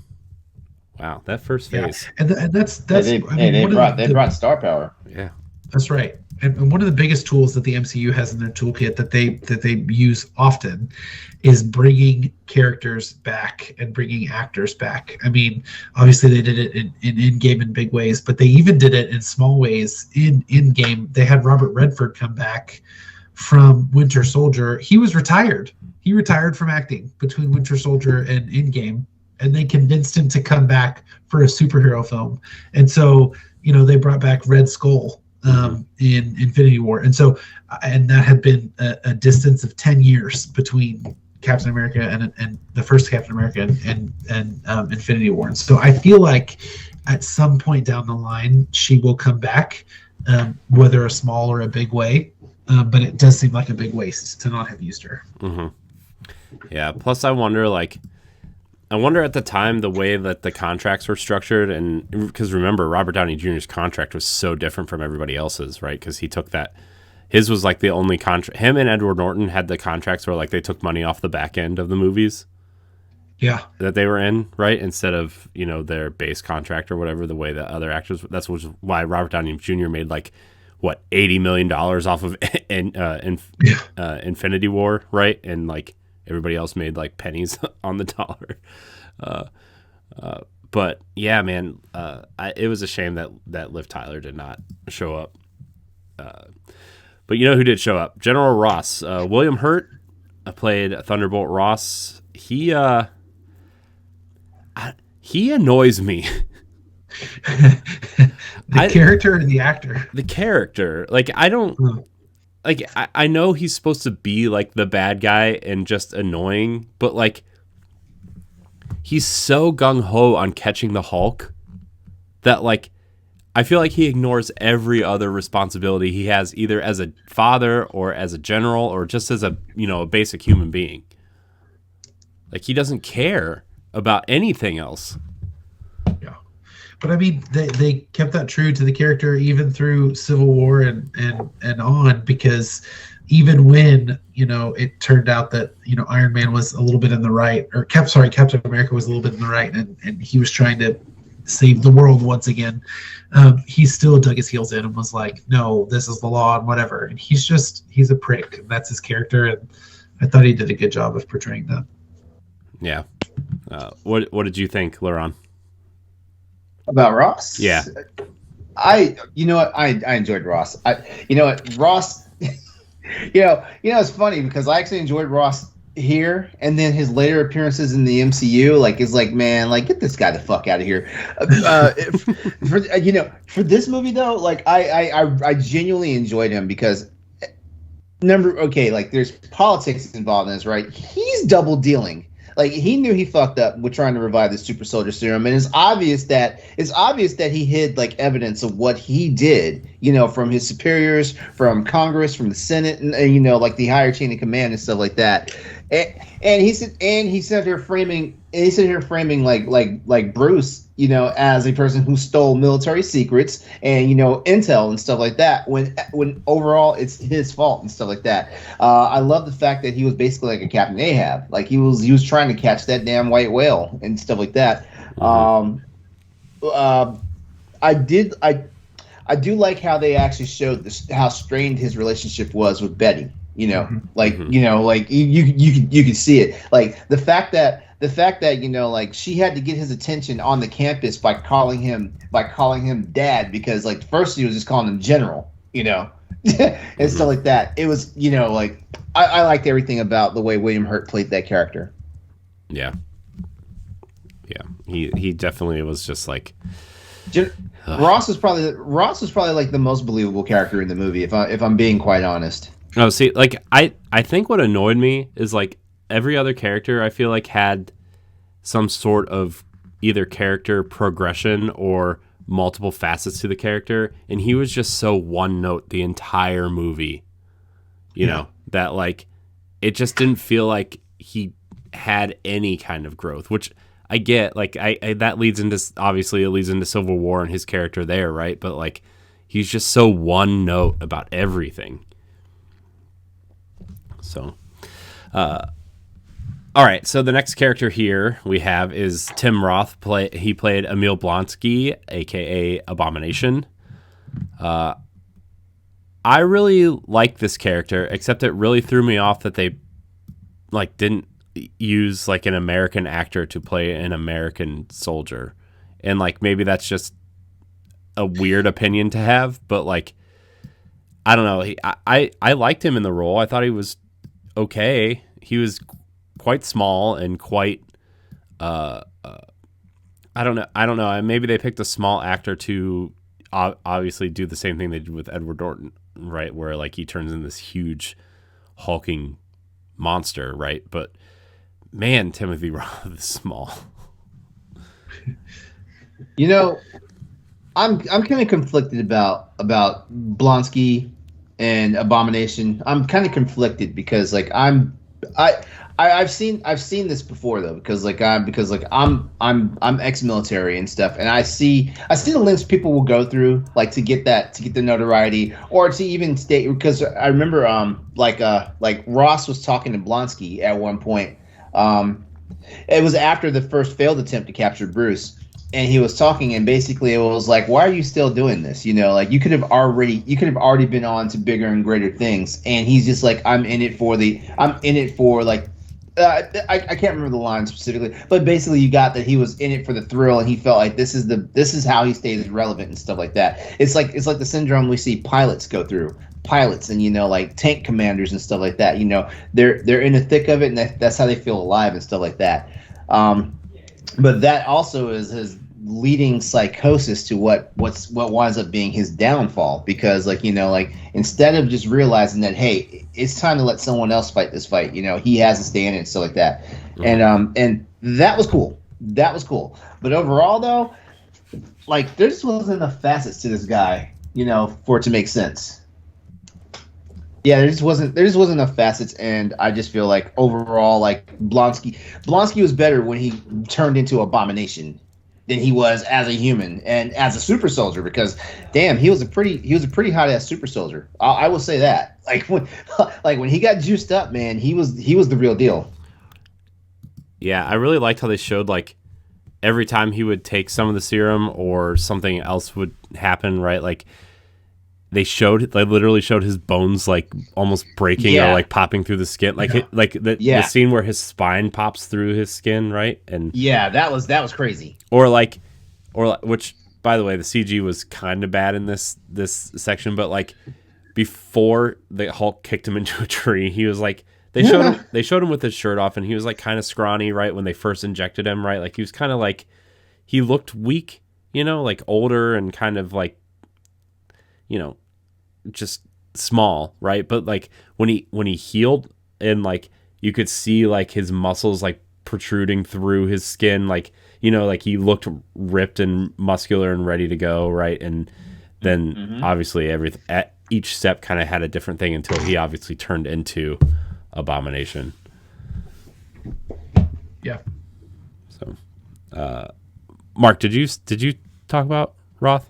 S1: Wow, that first phase.
S3: And that's
S2: they brought star power.
S1: Yeah.
S3: That's right. and one of the biggest tools that the MCU has in their toolkit that they use often is bringing characters back and bringing actors back. I mean, obviously they did it in Endgame in big ways, but they even did it in small ways in Endgame. They had Robert Redford come back from Winter Soldier. He was retired. He retired from acting between Winter Soldier and Endgame, and they convinced him to come back for a superhero film. And so, they brought back Red Skull in Infinity War. And so, and that had been a distance of 10 years between Captain America and the first Captain America and Infinity War. And so I feel like at some point down the line, she will come back, whether a small or a big way. But it does seem like a big waste to not have used her.
S1: Mm-hmm. Yeah. Plus, I wonder at the time the way that the contracts were structured, and because remember, Robert Downey Jr.'s contract was so different from everybody else's, right? Because he took that. His was like the only contract. Him and Edward Norton had the contracts where like they took money off the back end of the movies.
S3: Yeah.
S1: That they were in, right? Instead of, their base contract or whatever, the way that other actors. That's why Robert Downey Jr. made like, what, $80 million off of Infinity War, right? And like everybody else made like pennies on the dollar. But yeah, man, it was a shame that Liv Tyler did not show up. But you know who did show up? General Ross. William Hurt played Thunderbolt Ross. He annoys me.
S3: The character or the actor?
S1: The character. Like, I don't... Like, I know he's supposed to be, like, the bad guy and just annoying, but, like, he's so gung-ho on catching the Hulk that, like, I feel like he ignores every other responsibility he has, either as a father or as a general or just as a basic human being. Like, he doesn't care about anything else.
S3: Yeah. But I mean, they kept that true to the character even through Civil War and on, because even when, it turned out that, Iron Man was a little bit in the right, or Captain America was a little bit in the right, and he was trying to save the world once again, he still dug his heels in and was like, no, this is the law and whatever. And he's a prick. And that's his character. And I thought he did a good job of portraying that.
S1: Yeah. What did you think, LeRon?
S2: About Ross?
S1: Yeah.
S2: I enjoyed Ross. Ross, it's funny because I actually enjoyed Ross here, and then his later appearances in the MCU, is like, man, like, get this guy the fuck out of here. For this movie though, I genuinely enjoyed him because there's politics involved in this, right? He's double dealing. Like, he knew he fucked up with trying to revive the super soldier serum, and it's obvious that he hid like evidence of what he did, from his superiors, from Congress, from the Senate, and like the higher chain of command and stuff like that. And he said here framing like Bruce, as a person who stole military secrets and intel and stuff like that, when overall it's his fault and stuff like that. I love the fact that he was basically like a Captain Ahab, like he was trying to catch that damn white whale and stuff like that. I do like how they actually showed how strained his relationship was with Betty. You can see it. Like the fact that like she had to get his attention on the campus by calling him dad, because like first he was just calling him general, and stuff like that. It was, I liked everything about the way William Hurt played that character.
S1: Yeah. Yeah. He definitely was just like
S2: Ross was probably like the most believable character in the movie, if I'm being quite honest.
S1: Oh, see, like, I think what annoyed me is, like, every other character I feel like had some sort of either character progression or multiple facets to the character, and he was just so one note the entire movie, you know, that, like, it just didn't feel like he had any kind of growth, which I get. Like, that leads into Civil War and his character there, right? But, like, he's just so one note about everything. So, all right. So the next character here we have is Tim Roth. He played Emil Blonsky, aka Abomination. I really like this character, except it really threw me off that they like didn't use like an American actor to play an American soldier. And like maybe that's just a weird opinion to have, but like I don't know. I liked him in the role. I thought he was okay. He was quite small and quite I don't know. Maybe they picked a small actor to obviously do the same thing they did with Edward Norton, right? Where like he turns into this huge hulking monster, right? But man, Timothy Roth is small.
S2: You know, I'm kind of conflicted about Blonsky and Abomination. I'm kind of conflicted because like I've seen this before though because I'm ex-military and stuff, and I see the lengths people will go through like to get the notoriety or to even stay, because I remember like Ross was talking to Blonsky at one point. It was after the first failed attempt to capture Bruce, and he was talking, and basically it was like, why are you still doing this? You know, like you could have already been on to bigger and greater things. And he's just like, I'm in it for like, I can't remember the line specifically, but basically you got that he was in it for the thrill, and he felt like this is how he stays relevant and stuff like that. It's like the syndrome we see pilots go through. Pilots and, you know, like tank commanders and stuff like that. You know, they're in the thick of it, and that's how they feel alive and stuff like that. But that also is his leading psychosis to what winds up being his downfall, because like, you know, like instead of just realizing that, hey, it's time to let someone else fight this fight, you know, he has to stay in it and stuff like that. And that was cool. But overall though, like there just wasn't enough facets to this guy, you know, for it to make sense. Yeah, there just wasn't enough facets, and I just feel like overall, like Blonsky was better when he turned into Abomination than he was as a human and as a super soldier, because damn, he was a pretty hot ass super soldier. I will say that. Like when he got juiced up, man, he was the real deal.
S1: Yeah, I really liked how they showed like every time he would take some of the serum or something else would happen, right? Like they literally showed his bones like almost breaking or like popping through the skin, like the scene where his spine pops through his skin, right? And
S2: yeah, that was crazy.
S1: Or which, by the way, the CG was kind of bad in this section, but like before the Hulk kicked him into a tree, he was like they showed him with his shirt off, and he was like kind of scrawny, right, when they first injected him, right? Like he was kind of like, he looked weak, you know, like older and kind of like, you know, just small, right? But like when he healed, and like you could see like his muscles like protruding through his skin, like, you know, like he looked ripped and muscular and ready to go, right? And then obviously at each step kind of had a different thing until he obviously turned into Abomination.
S3: Yeah.
S1: So Mark, did you talk about Roth?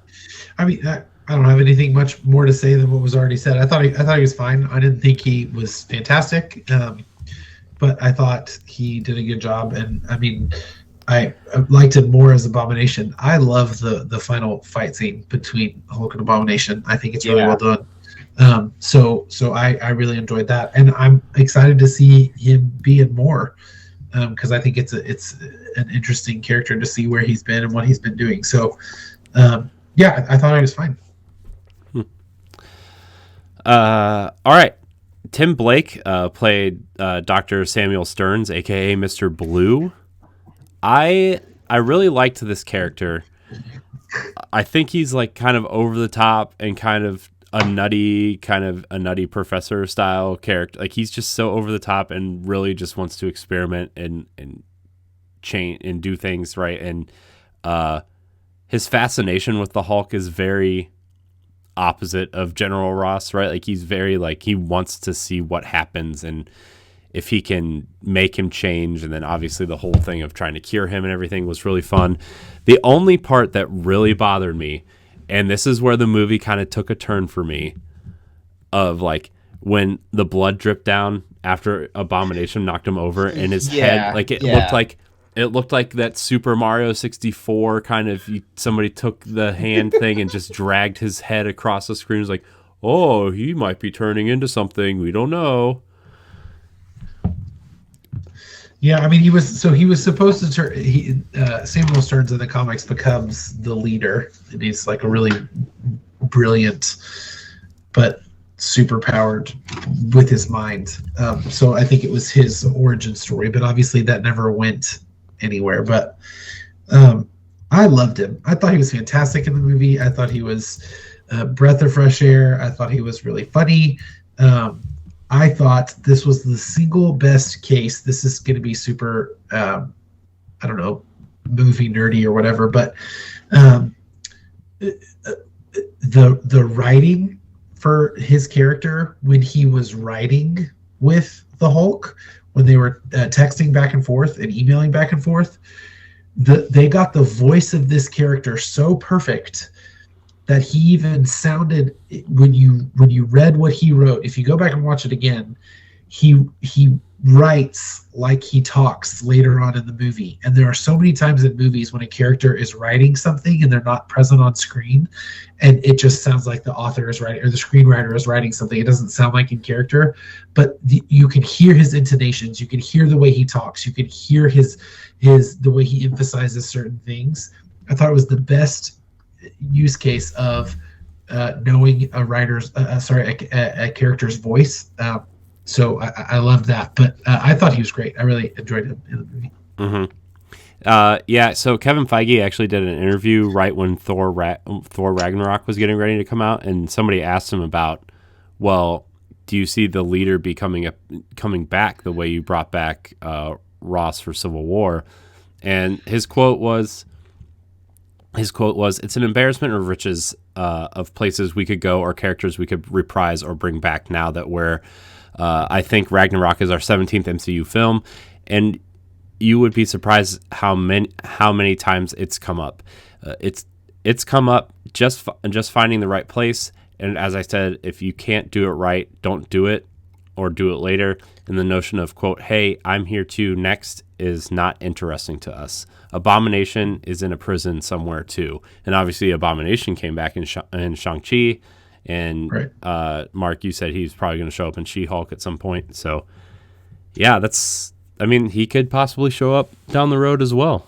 S3: I mean, I don't have anything much more to say than what was already said. I thought he was fine. I didn't think he was fantastic, but I thought he did a good job. And I mean, I liked him more as Abomination. I love the final fight scene between Hulk and Abomination. I think it's really well done. So I really enjoyed that, and I'm excited to see him be in more, because I think it's an interesting character to see where he's been and what he's been doing. So yeah, I thought he was fine.
S1: All right. Tim Blake played Dr. Samuel Stearns, aka Mr. Blue. I really liked this character. I think he's like kind of over the top and kind of a nutty professor style character. Like he's just so over the top and really just wants to experiment and change and do things right. And his fascination with the Hulk is very opposite of General Ross, right? Like he's very like, he wants to see what happens and if he can make him change. And then obviously the whole thing of trying to cure him and everything was really fun. The only part that really bothered me, and this is where the movie kind of took a turn for me, of like when the blood dripped down after Abomination knocked him over in his head, like it looked like that Super Mario 64 kind of, somebody took the hand thing and just dragged his head across the screen. It was like, oh, he might be turning into something. We don't know.
S3: Yeah, I mean, he was supposed to turn. Samuel Stearns in the comics becomes the leader, and he's like a really brilliant, but super powered with his mind. So I think it was his origin story, but obviously that never went anywhere. But I loved him. I thought he was fantastic in the movie. I thought he was a breath of fresh air. I thought he was really funny. I thought this was the single best case. This is going to be super, I don't know, movie nerdy or whatever, but the writing for his character when he was writing with the Hulk, when they were texting back and forth and emailing back and forth, they got the voice of this character so perfect that he even sounded, when you read what he wrote, if you go back and watch it again, he writes like he talks later on in the movie. And there are so many times in movies when a character is writing something and they're not present on screen, and it just sounds like the author is writing or the screenwriter is writing something. It doesn't sound like in character, but you can hear his intonations, you can hear the way he talks, you can hear the way he emphasizes certain things. I thought it was the best use case of knowing a character's voice. So I loved that, but I thought he was great. I really enjoyed him in the movie.
S1: Mm-hmm. Yeah. So Kevin Feige actually did an interview right when Thor Ragnarok was getting ready to come out, and somebody asked him about, well, do you see the leader coming back the way you brought back Ross for Civil War? And his quote was, "It's an embarrassment of riches of places we could go or characters we could reprise or bring back now that I think Ragnarok is our 17th MCU film, and you would be surprised how many times it's come up. It's come up just finding the right place. And as I said, if you can't do it right, don't do it or do it later. And the notion of, quote, hey, I'm here too next is not interesting to us. Abomination is in a prison somewhere too." And obviously Abomination came back in Shang-Chi. And right. Mark, you said he's probably going to show up in She-Hulk at some point. So, yeah, he could possibly show up down the road as well.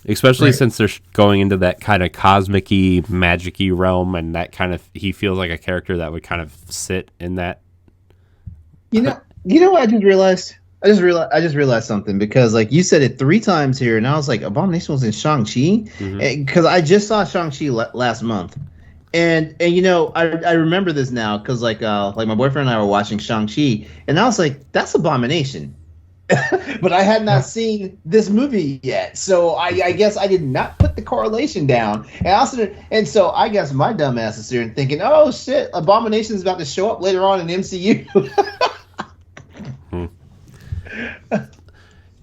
S1: Especially since they're going into that kind of cosmic-y, magic-y realm, and that kind of, he feels like a character that would kind of sit in that.
S2: You know what I just realized? I just realized something, because like you said it 3 times here, and I was like, Abomination was in Shang-Chi? Because I just saw Shang-Chi last month. And I remember this now because like my boyfriend and I were watching Shang-Chi, and I was like, that's Abomination. But I had not seen this movie yet, so I guess I did not put the correlation down. And so I guess my dumb ass is here and thinking, oh shit, Abomination is about to show up later on in MCU.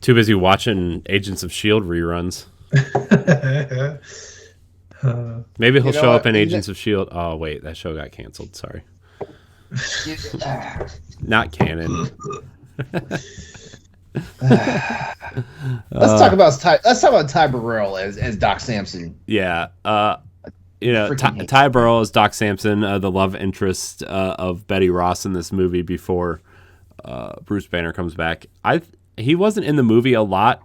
S1: Too busy watching Agents of S.H.I.E.L.D. reruns. Maybe he'll show up in Agents of S.H.I.E.L.D. Oh, wait, that show got canceled. Sorry. Not canon.
S2: Let's talk about Ty Burrell as Doc Samson.
S1: Yeah. Ty Burrell as Doc Samson, the love interest of Betty Ross in this movie before Bruce Banner comes back. He wasn't in the movie a lot,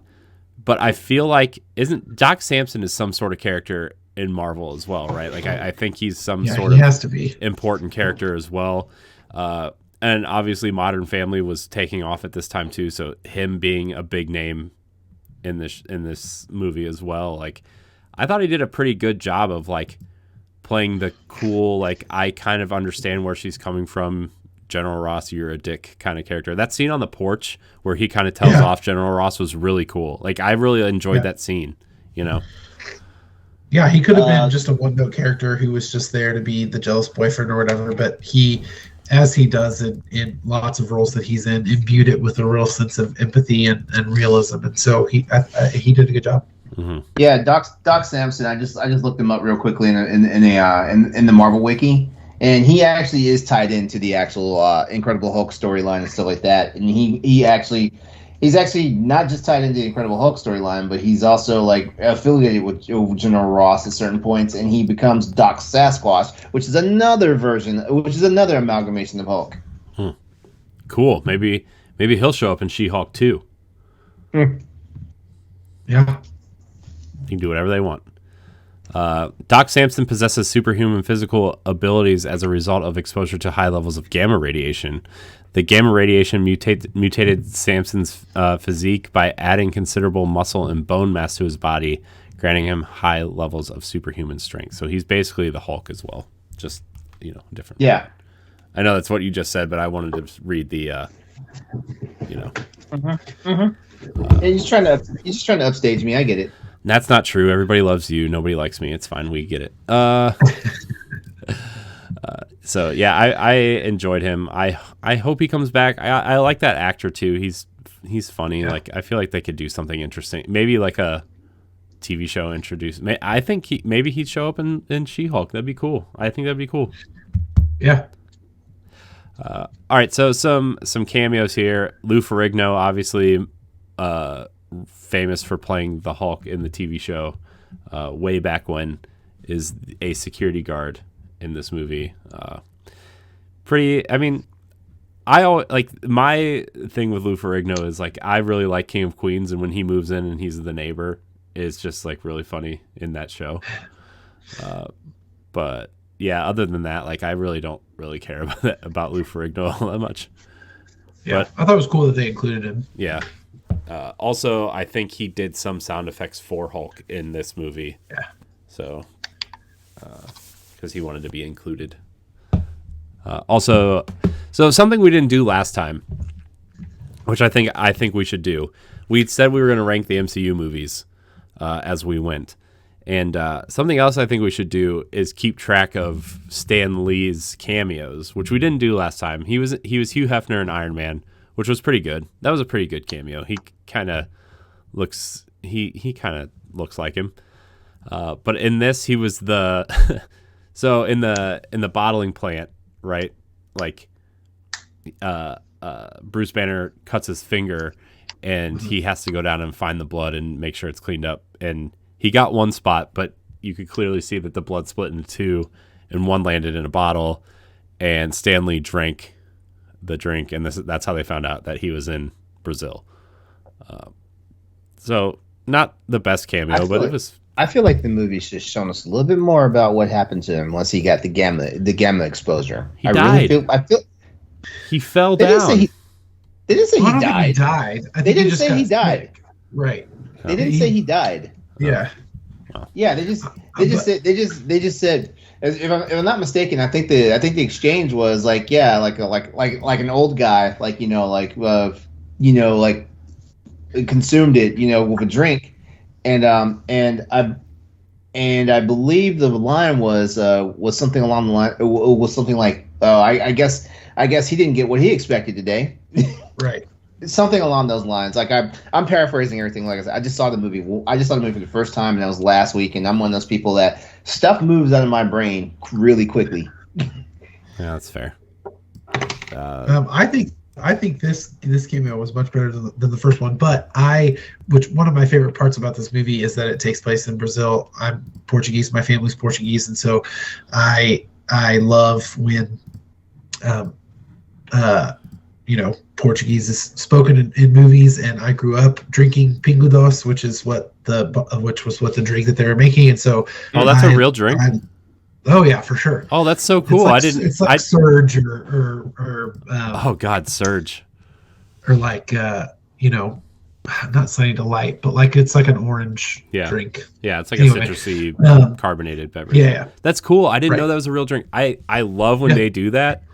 S1: but I feel like isn't Doc Samson is some sort of character in Marvel as well, right? Like I think he's some sort of
S3: has to be
S1: important character as well. And obviously Modern Family was taking off at this time too, so him being a big name in this movie as well. Like I thought he did a pretty good job of like playing the cool, like I kind of understand where she's coming from, General Ross, you're a dick kind of character. That scene on the porch where he kind of tells off General Ross was really cool. Like I really enjoyed that scene,
S3: Yeah, he could have been just a one-note character who was just there to be the jealous boyfriend or whatever, but he, as he does in lots of roles that he's in, imbued it with a real sense of empathy and realism, and so he did a good job.
S1: Mm-hmm.
S2: Yeah, Doc Samson. I just looked him up real quickly in the Marvel wiki, and he actually is tied into the actual Incredible Hulk storyline and stuff like that. And he actually he's actually not just tied into the Incredible Hulk storyline, but he's also like affiliated with General Ross at certain points, and he becomes Doc Sasquatch, which is another amalgamation of Hulk.
S1: Cool. Maybe he'll show up in She-Hulk too.
S3: Yeah.
S1: You can do whatever they want. Doc Samson possesses superhuman physical abilities as a result of exposure to high levels of gamma radiation. The gamma radiation mutated Samson's physique by adding considerable muscle and bone mass to his body, granting him high levels of superhuman strength. So he's basically the Hulk as well, just different.
S2: Yeah,
S1: I know that's what you just said, but I wanted to read the,
S2: He's trying to upstage me. I get it.
S1: That's not true. Everybody loves you. Nobody likes me. It's fine. We get it. So yeah, I enjoyed him. I hope he comes back. I like that actor too. He's funny. Yeah. Like I feel like they could do something interesting. Maybe like a TV show introduce. I think maybe he'd show up in She-Hulk. That'd be cool. I think that'd be cool.
S3: Yeah.
S1: All right. So some cameos here. Lou Ferrigno, obviously, famous for playing the Hulk in the TV show way back when, is a security guard in this movie. I always, like, my thing with Lou Ferrigno is like I really like King of Queens, and when he moves in and he's the neighbor, it's just like really funny in that show. But yeah, other than that, like I really don't really care about Lou Ferrigno all that much.
S3: Yeah, but I thought it was cool that they included him.
S1: Yeah. Also, I think he did some sound effects for Hulk in this movie.
S3: Yeah.
S1: So, because he wanted to be included. Also, so something we didn't do last time, which I think we should do. We said we were going to rank the MCU movies as we went, and something else I think we should do is keep track of Stan Lee's cameos, which we didn't do last time. He was Hugh Hefner in Iron Man, which was pretty good. That was a pretty good cameo. He kind of looks like him. But in this, he was the so in the bottling plant, right? Like Bruce Banner cuts his finger, and he has to go down and find the blood and make sure it's cleaned up. And he got one spot, but you could clearly see that the blood split into two, and one landed in a bottle. And Stan Lee drank the drink, and that's how they found out that he was in Brazil. So not the best cameo, but it was.
S2: I feel like the movie's just shown us a little bit more about what happened to him once he got the gamma exposure.
S1: He died.
S2: I feel
S1: he fell down.
S2: They didn't say he died.
S3: He died.
S2: They didn't say he died.
S3: Right.
S2: They didn't say he died.
S3: Yeah.
S2: Yeah. They just said. If I'm not mistaken, I think the exchange was like, yeah, like an old guy, consumed it, with a drink, and I believe the line was something along the line. It was something like, I guess he didn't get what he expected today.
S3: Right.
S2: Something along those lines. Like I'm paraphrasing everything. Like I said, I just saw the movie for the first time, and that was last week. And I'm one of those people that stuff moves out of my brain really quickly.
S1: Yeah, that's fair.
S3: I think this cameo was much better than the first one. But one of my favorite parts about this movie is that it takes place in Brazil. I'm Portuguese. My family's Portuguese, and so I love when Portuguese is spoken in movies, and I grew up drinking Pingo Doce, which was what the drink that they were making, and so.
S1: Oh, that's a real drink.
S3: Oh yeah, for sure.
S1: Oh, that's so cool!
S3: It's like Surge or
S1: oh God, Surge.
S3: Or like not Sunny Delight, but like it's like an orange drink.
S1: Yeah, it's like a citrusy carbonated beverage.
S3: Yeah,
S1: that's cool. I didn't know that was a real drink. I love when they do that.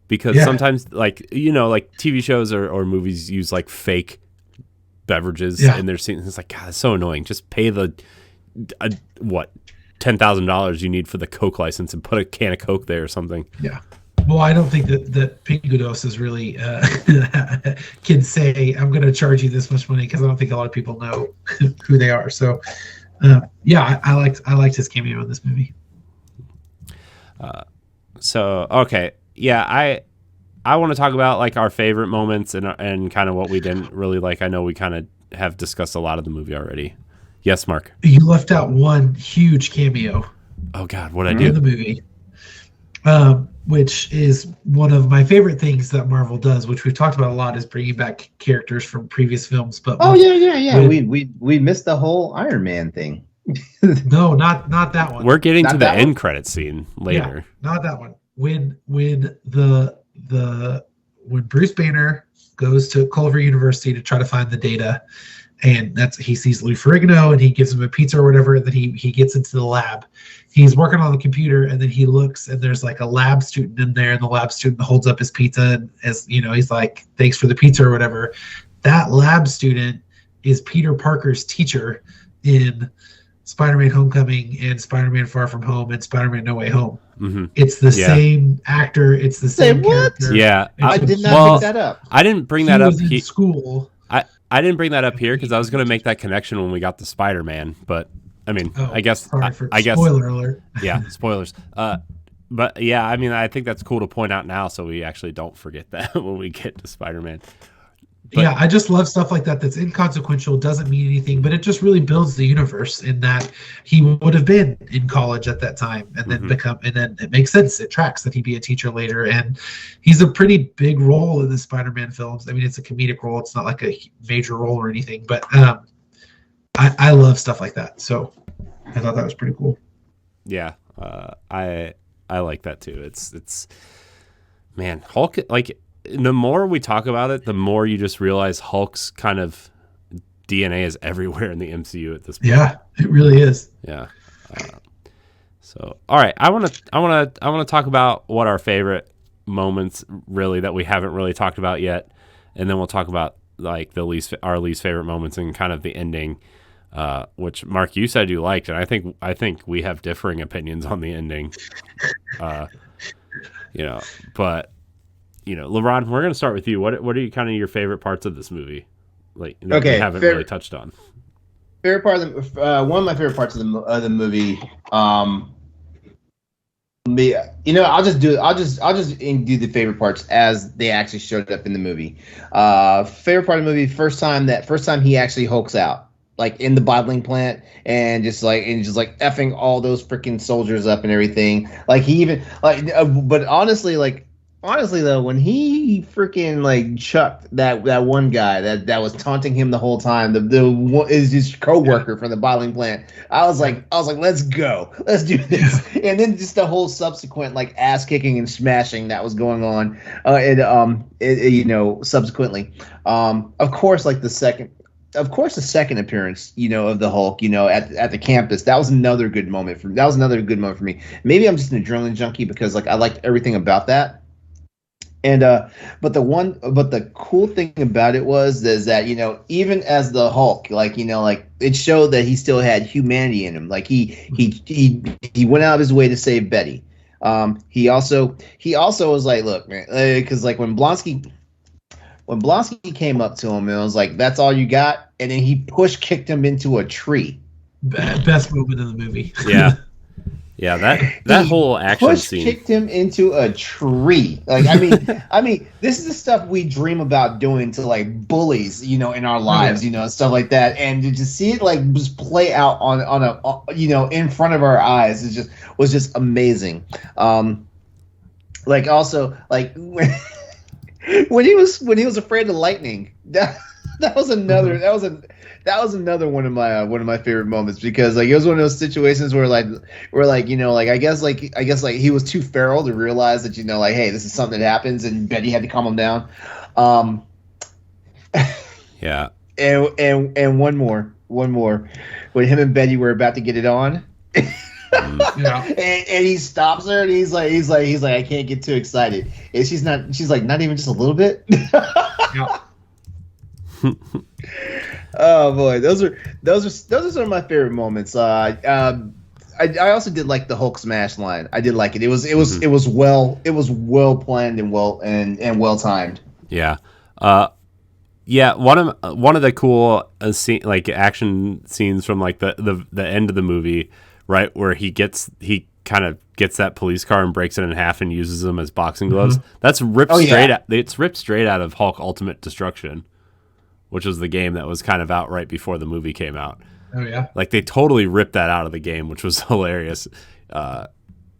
S1: Because sometimes, like TV shows or movies use like fake beverages in their scenes. It's like, God, it's so annoying. Just pay the $10,000 you need for the Coke license and put a can of Coke there or something.
S3: Yeah. Well, I don't think that Pingo Doce is really can say, I'm going to charge you this much money, because I don't think a lot of people know who they are. So, I liked his cameo in this movie.
S1: So okay. Yeah, I want to talk about like our favorite moments and kind of what we didn't really like. I know we kind of have discussed a lot of the movie already. Yes, Mark.
S3: You left out one huge cameo.
S1: Oh God, what'd I do?
S3: In the movie, which is one of my favorite things that Marvel does, which we've talked about a lot, is bringing back characters from previous films. But
S2: we missed the whole Iron Man thing.
S3: No, not that one.
S1: We're getting to the end credit scene later.
S3: Yeah, not that one. When Bruce Banner goes to Culver University to try to find the data, and he sees Lou Ferrigno and he gives him a pizza or whatever, and then he gets into the lab. He's working on the computer, and then he looks, and there's like a lab student in there, and the lab student holds up his pizza, and as you know, he's like, "Thanks for the pizza" or whatever. That lab student is Peter Parker's teacher in Spider-Man Homecoming and Spider-Man Far From Home and Spider-Man No Way Home.
S1: Mm-hmm.
S3: It's the same actor. It's the same character.
S1: Yeah.
S2: I did not pick that up.
S1: I didn't bring that up
S3: in school.
S1: I didn't bring that up here because I was going to make that connection when we got to Spider-Man, but I mean, I guess
S3: spoiler alert.
S1: Yeah, spoilers. But yeah, I mean, I think that's cool to point out now, so we actually don't forget that when we get to Spider-Man.
S3: Yeah, I just love stuff like that. That's inconsequential, doesn't mean anything, but it just really builds the universe in that he would have been in college at that time, and then and then it makes sense. It tracks that he'd be a teacher later, and he's a pretty big role in the Spider-Man films. I mean, it's a comedic role; it's not like a major role or anything. But I love stuff like that, so I thought that was pretty cool.
S1: Yeah, I like that too. It's man, Hulk like. The more we talk about it, the more you just realize Hulk's kind of DNA is everywhere in the MCU at this point.
S3: Yeah, it really is.
S1: Yeah. So, all right, I want to talk about what our favorite moments really that we haven't really talked about yet, and then we'll talk about like our least favorite moments and kind of the ending, which Mark, you said you liked, and I think we have differing opinions on the ending. But. LeRon, we're going to start with you. What are kind of your favorite parts of this movie? Like, that we haven't really touched on.
S2: Favorite part of one of my favorite parts of the movie. I'll just do the favorite parts as they actually showed up in the movie. Favorite part of the movie, first time he actually hulks out, like in the bottling plant, and just effing all those freaking soldiers up and everything. Like he even but honestly though, when he freaking like chucked that one guy that was taunting him the whole time, is his coworker from the bottling plant, I was like, let's go, let's do this. And then just the whole subsequent like ass kicking and smashing that was going on, subsequently, of course the second appearance, of the Hulk, at the campus, that was another good moment for me. Maybe I'm just an adrenaline junkie because like I liked everything about that. And but the cool thing about it is that even as the Hulk, it showed that he still had humanity in him. Like he went out of his way to save Betty. He also was like, look, man, because like when Blonsky came up to him and was like, "That's all you got," and then he kicked him into a tree.
S3: Best moment in the movie.
S1: Yeah. Yeah, that whole action scene
S2: kicked him into a tree. Like I mean, this is the stuff we dream about doing to like bullies, in our lives, stuff like that, and to just see it like just play out on in front of our eyes was just amazing. Like also like when he was afraid of lightning, that was another one of my favorite moments, because like it was one of those situations where I guess he was too feral to realize that hey, this is something that happens, and Betty had to calm him down.
S1: Yeah.
S2: And one more when him and Betty were about to get it on. Yeah. And he stops her and he's like I can't get too excited. And she's like not even just a little bit. Yeah. Oh boy, those are some of my favorite moments. I also did like the Hulk smash line. I did like it. It was well planned and well timed.
S1: Yeah. Yeah, one of the cool action scenes from like the end of the movie, right, where he kind of gets that police car and breaks it in half and uses them as boxing gloves. That's ripped it's ripped straight out of Hulk Ultimate Destruction, which was the game that was kind of out right before the movie came out.
S3: Oh yeah.
S1: Like they totally ripped that out of the game, which was hilarious.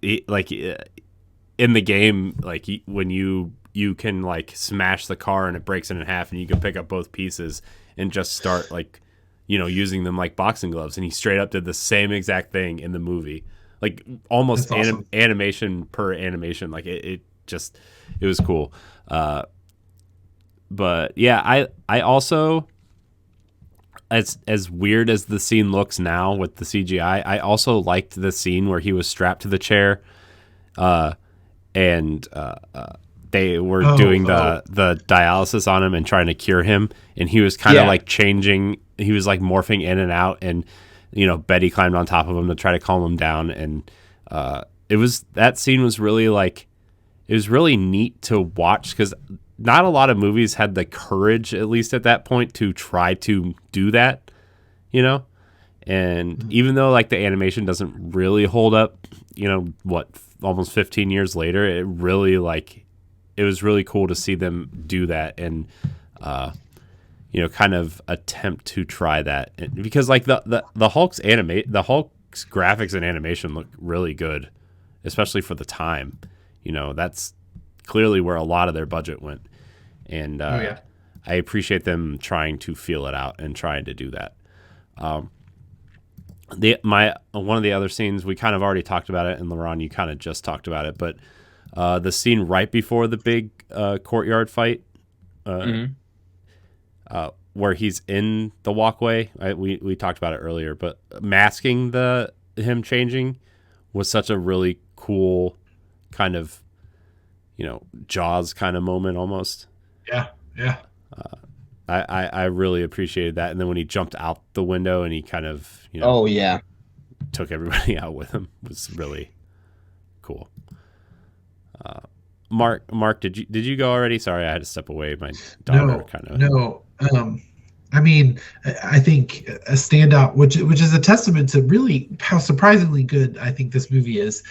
S1: In the game, like when you can like smash the car and it breaks it in half and you can pick up both pieces and just start like, using them like boxing gloves. And he straight up did the same exact thing in the movie. Like almost awesome. Animation per animation. Like it was cool. But yeah, I also, as weird as the scene looks now with the CGI, I also liked the scene where he was strapped to the chair, and they were doing the dialysis on him and trying to cure him, and he was kind of like changing. He was like morphing in and out, and Betty climbed on top of him to try to calm him down, and that scene was really like, it was really neat to watch because not a lot of movies had the courage, at least at that point, to try to do that, and even though like the animation doesn't really hold up, almost 15 years later, it really it was really cool to see them do that and kind of attempt to try that, because like the Hulk's graphics and animation look really good, especially for the time. That's clearly where a lot of their budget went, and I appreciate them trying to feel it out and trying to do that. One of the other scenes, we kind of already talked about it, and LeRon, you kind of just talked about it, but the scene right before the big courtyard fight, where he's in the walkway, we talked about it earlier, but masking him changing was such a really cool kind of Jaws kind of moment almost.
S3: Yeah.
S1: I really appreciated that, and then when he jumped out the window and he kind of took everybody out with him was really cool. Mark, did you go already? Sorry, I had to step away. My daughter
S3: No. I mean, I think a standout, which is a testament to really how surprisingly good I think this movie is.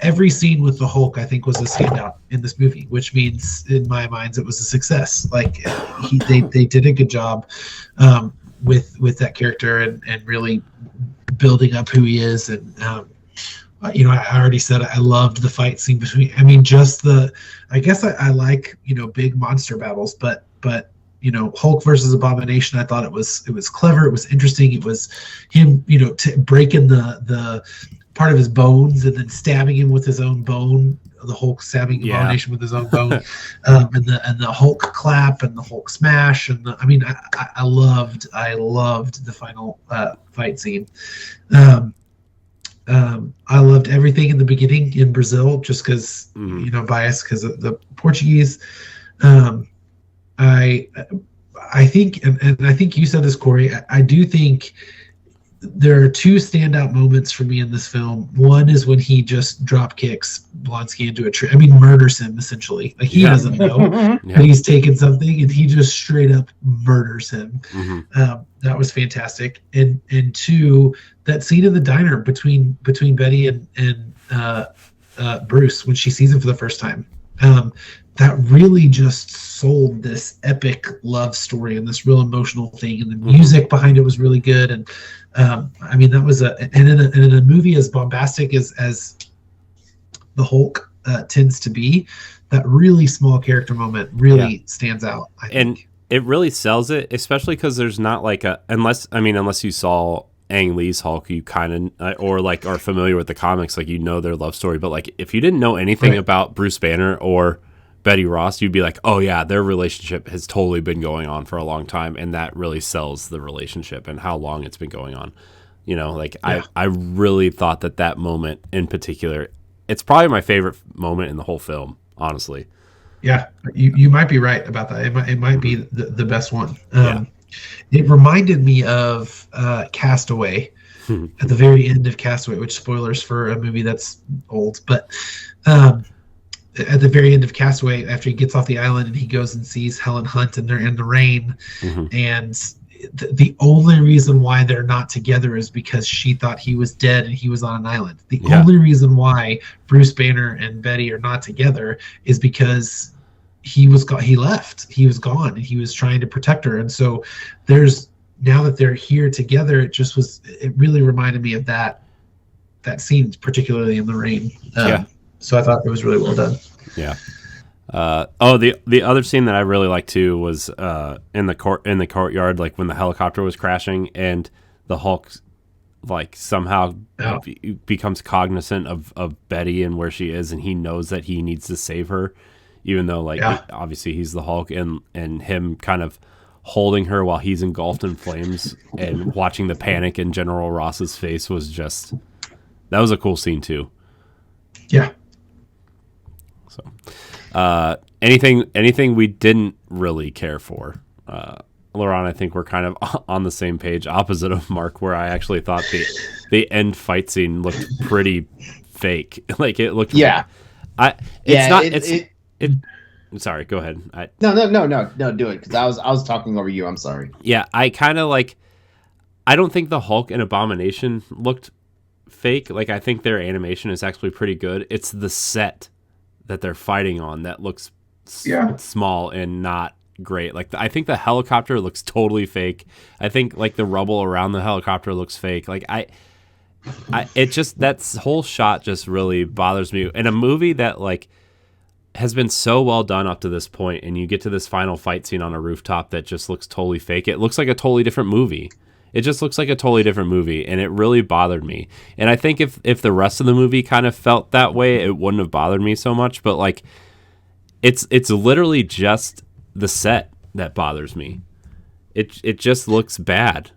S3: Every scene with the Hulk, I think, was a standout in this movie, which means in my mind it was a success. Like they did a good job with that character and really building up who he is. And I already said I loved the fight scene between. I mean, I guess I like big monster battles, but Hulk versus Abomination, I thought it was clever. It was interesting. It was him, breaking the part of his bones and then stabbing him with his own bone. The Hulk stabbing Abomination with his own bone, and the Hulk clap and the Hulk smash. And I loved the final fight scene. I loved everything in the beginning in Brazil, just because bias because of the Portuguese. I think, and I think you said this, Corey, I do think there are two standout moments for me in this film. One is when he just drop kicks Blonsky into a tree. I mean, murders him, essentially. Like, he doesn't know that he's taken something, and he just straight up murders him. That was fantastic. And two, that scene in the diner between Betty and Bruce when she sees him for the first time. That really just sold this epic love story and this real emotional thing, and the music behind it was really good. And that was in a movie as bombastic as the Hulk tends to be, that really small character moment really stands out, I think.
S1: And it really sells it, especially because there's not like unless you saw Ang Lee's Hulk, you kind of or like are familiar with the comics, like their love story. But like if you didn't know anything about Bruce Banner or Betty Ross, you'd be like, oh yeah, their relationship has totally been going on for a long time, and that really sells the relationship and how long it's been going on. I really thought that moment in particular, it's probably my favorite moment in the whole film, honestly.
S3: Yeah, you might be right about that. It might be the best one. It reminded me of Castaway at the very end of Castaway, which spoilers for a movie that's old, but at the very end of Castaway, after he gets off the island and he goes and sees Helen Hunt and they're in the rain, and the only reason why they're not together is because she thought he was dead and he was on an island. The only reason why Bruce Banner and Betty are not together is because he left. He was gone, and he was trying to protect her. And so now that they're here together, it really reminded me of that scene, particularly in the rain. So I thought it was really well done.
S1: Yeah. The other scene that I really liked too was in the courtyard, like when the helicopter was crashing and the Hulk like somehow becomes cognizant of Betty and where she is, and he knows that he needs to save her, even though obviously he's the Hulk, and him kind of holding her while he's engulfed in flames and watching the panic in General Ross's face that was a cool scene too.
S3: Yeah.
S1: So, anything we didn't really care for, LeRon, I think we're kind of on the same page, opposite of Mark, where I actually thought the end fight scene looked pretty fake. Like it looked.
S2: Yeah.
S1: Sorry, go ahead.
S2: No, do it, because I was talking over you. I'm sorry.
S1: Yeah, I kind of like. I don't think the Hulk and Abomination looked fake. Like, I think their animation is actually pretty good. It's the set that they're fighting on that looks small and not great. Like, I think the helicopter looks totally fake. I think like the rubble around the helicopter looks fake. Like that whole shot just really bothers me. In a movie that like has been so well done up to this point, and you get to this final fight scene on a rooftop that just looks totally fake. It looks like a totally different movie. It just looks like a totally different movie, and it really bothered me. And I think if the rest of the movie kind of felt that way, it wouldn't have bothered me so much. But like, it's literally just the set that bothers me. It just looks bad.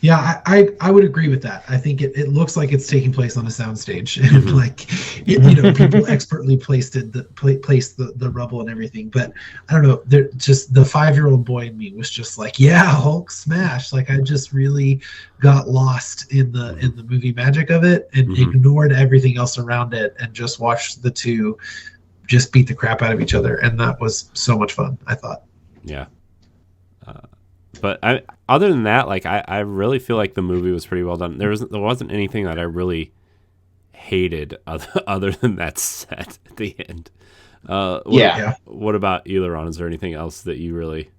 S3: Yeah, I would agree with that. I think it looks like it's taking place on a soundstage, and like people expertly placed the rubble and everything. But I don't know. Just the 5-year-old boy in me was just like, yeah, Hulk smash. Like I just really got lost in the movie magic of it and ignored everything else around it and just watched the two just beat the crap out of each other, and that was so much fun, I thought.
S1: Yeah. But other than that, like I really feel like the movie was pretty well done. There wasn't anything that I really hated other than that set at the end. What about you, LeRon? Is there anything else that you really?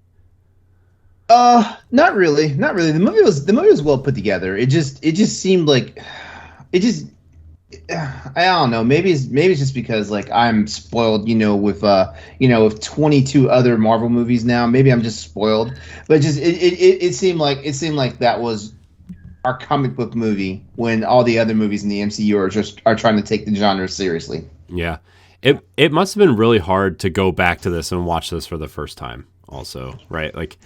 S2: Not really. The movie was well put together. It just seemed like I don't know. Maybe it's just because like I'm spoiled, with 22 other Marvel movies now. Maybe I'm just spoiled. But it seemed like that was our comic book movie when all the other movies in the MCU are trying to take the genre seriously.
S1: Yeah, it must have been really hard to go back to this and watch this for the first time. Also, right? Like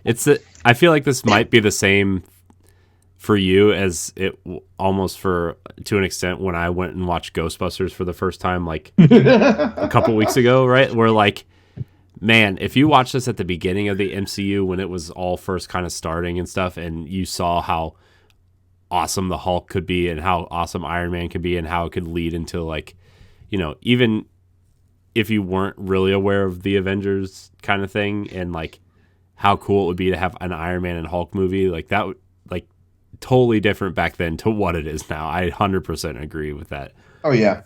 S1: I feel like this might be the same for you as it almost to an extent when I went and watched Ghostbusters for the first time like a couple weeks ago, right? Where like, man, if you watch this at the beginning of the MCU when it was all first kind of starting and stuff, and you saw how awesome the Hulk could be and how awesome Iron Man could be and how it could lead into like, even if you weren't really aware of the Avengers kind of thing, and like how cool it would be to have an Iron Man and Hulk movie, like that would like totally different back then to what it is now. I 100% agree with that.
S2: Oh yeah.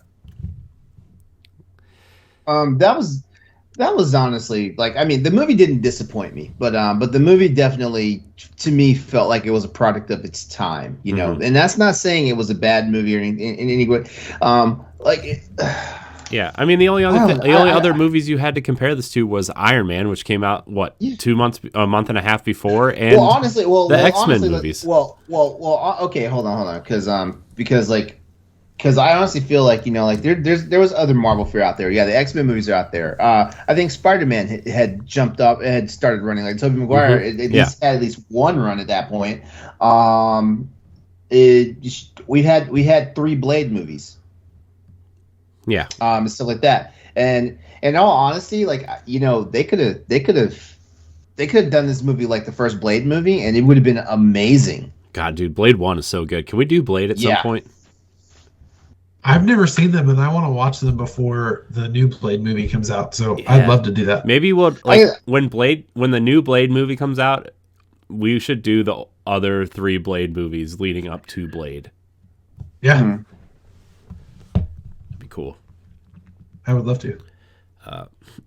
S2: That was honestly like, I mean, the movie didn't disappoint me, but the movie definitely to me felt like it was a product of its time, and that's not saying it was a bad movie or in any way.
S1: Yeah, I mean the only other movies you had to compare this to was Iron Man, which came out a month and a half before, and the X-Men movies.
S2: Okay, hold on, because I honestly feel like there was other Marvel fear out there. Yeah, the X-Men movies are out there. I think Spider-Man had jumped up and had started running. Like Tobey Maguire, had at least one run at that point. We had 3 Blade movies.
S1: Yeah.
S2: And stuff like that. And in all honesty, like they could have done this movie like the first Blade movie, and it would have been amazing.
S1: God, dude, Blade 1 is so good. Can we do Blade at some point?
S3: I've never seen them, and I want to watch them before the new Blade movie comes out. So I'd love to do that.
S1: Maybe we'll when the new Blade movie comes out, we should do the other 3 Blade movies leading up to Blade.
S3: Yeah.
S1: That'd be cool.
S3: I would love to.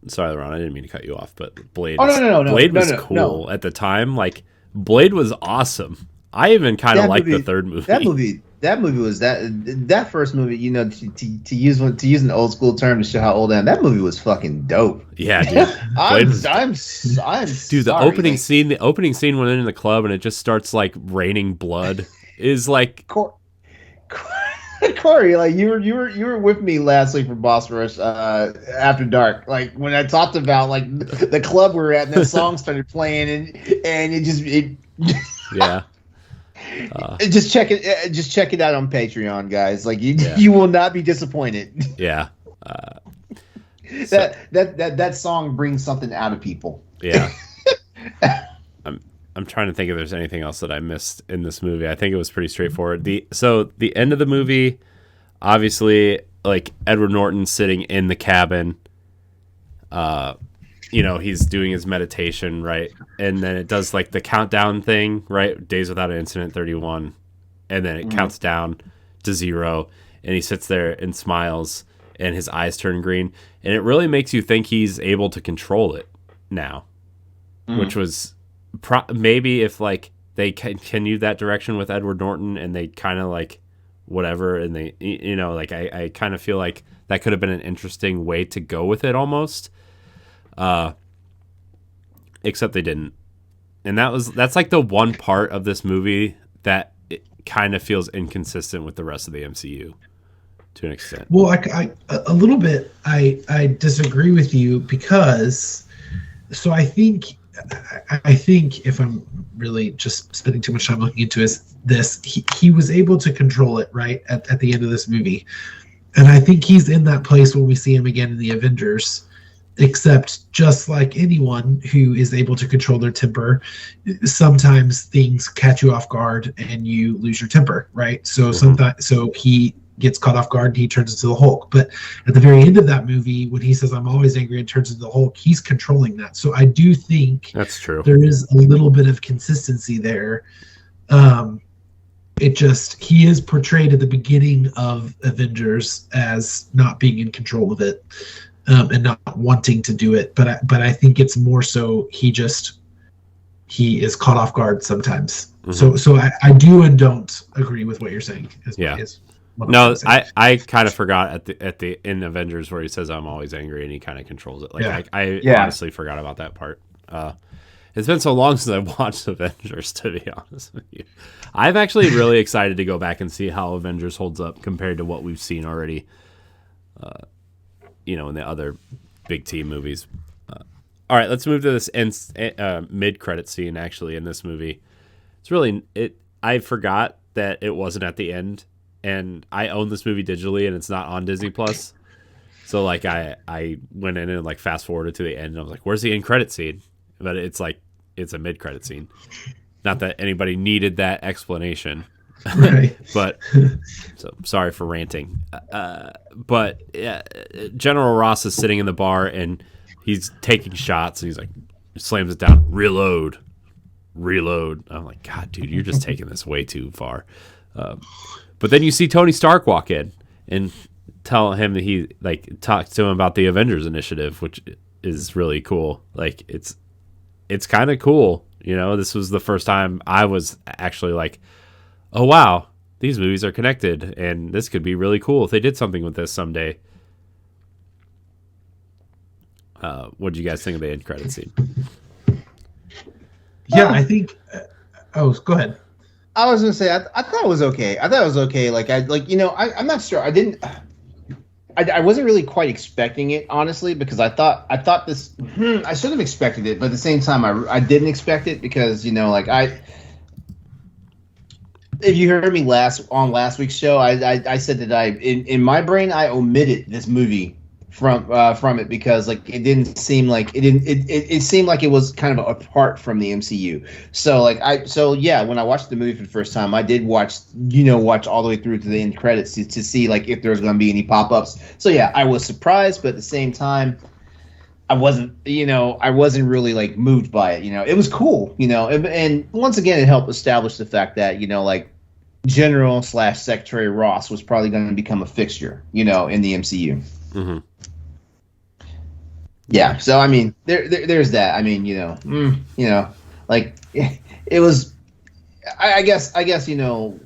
S1: Sorry, LeRon, I didn't mean to cut you off, but Blade.
S2: No.
S1: Blade was cool at the time. Like, Blade was awesome. I even kind of liked the third movie.
S2: That movie was that first movie. You know, to use an old school term to show how old I am. That movie was fucking dope.
S1: Yeah, dude.
S2: I'm
S1: dude,
S2: the
S1: opening scene. The opening scene when they're in the club and it just starts like raining blood is like.
S2: Corey, like you were with me last week for Boss Rush After Dark. Like when I talked about like the club we were at and that song started playing and it
S1: yeah.
S2: Just check it out on Patreon, guys. Like you will not be disappointed.
S1: Yeah.
S2: That song brings something out of people.
S1: Yeah. I'm trying to think if there's anything else that I missed in this movie. I think it was pretty straightforward. The end of the movie, obviously, like Edward Norton sitting in the cabin. He's doing his meditation, right? And then it does like the countdown thing, right? Days Without an Incident 31. And then it counts down to 0. And he sits there and smiles and his eyes turn green. And it really makes you think he's able to control it now, which was maybe if like they continued that direction with Edward Norton and they kind of like whatever. And they, like I kind of feel like that could have been an interesting way to go with it almost. Except they didn't. And that's like the one part of this movie that it kind of feels inconsistent with the rest of the MCU to an extent.
S3: Well, I a little bit, I disagree with you because, so I think if I'm really just spending too much time looking into this, he was able to control it right at the end of this movie. And I think he's in that place when we see him again in the Avengers. Except just like anyone who is able to control their temper, sometimes things catch you off guard and you lose your temper, right? So so he gets caught off guard and he turns into the Hulk. But at the very end of that movie, when he says, "I'm always angry," and turns into the Hulk, he's controlling that. So I do think
S1: that's true.
S3: There is a little bit of consistency there. He is portrayed at the beginning of Avengers as not being in control of it. And not wanting to do it, but I think it's more so he is caught off guard sometimes. Mm-hmm. So I do and don't agree with what you're saying.
S1: I kind of forgot at the in Avengers where he says I'm always angry and he kind of controls it. Like I honestly forgot about that part. It's been so long since I watched Avengers, to be honest with you. I'm actually really excited to go back and see how Avengers holds up compared to what we've seen already. In the other big team movies. All right, let's move to this mid-credit scene, actually, in this movie. It's really... I forgot that it wasn't at the end, and I own this movie digitally, and it's not on Disney+. So, like, I went in and, like, fast-forwarded to the end, and I was like, where's the end-credit scene? But it's, like, it's a mid-credit scene. Not that anybody needed that explanation.
S3: Right.
S1: But so sorry for ranting. But General Ross is sitting in the bar and he's taking shots and he's like slams it down. Reload. I'm like, God, dude, you're just taking this way too far. But then you see Tony Stark walk in and tell him that he like talks to him about the Avengers Initiative, which is really cool. Like it's kind of cool. This was the first time I was actually like, oh, wow, these movies are connected, and this could be really cool if they did something with this someday. What did you guys think of the end credit scene?
S3: Yeah, I think... go ahead.
S2: I was going to say, I thought it was okay. I'm not sure. I wasn't really quite expecting it, honestly, because I thought this... I should have expected it, but at the same time, I didn't expect it because, if you heard me last week's show, I said that in my brain I omitted this movie from it because like it didn't seem like it seemed like it was kind of apart from the MCU. So when I watched the movie for the first time, I did watch all the way through to the end credits to see like if there was going to be any pop-ups. So yeah, I was surprised, but at the same time, I wasn't really like moved by it. It was cool. And once again, it helped establish the fact that like General / Secretary Ross was probably going to become a fixture, in the MCU.
S1: Mm-hmm.
S2: Yeah. So I mean, there's that. I mean, like it was. I guess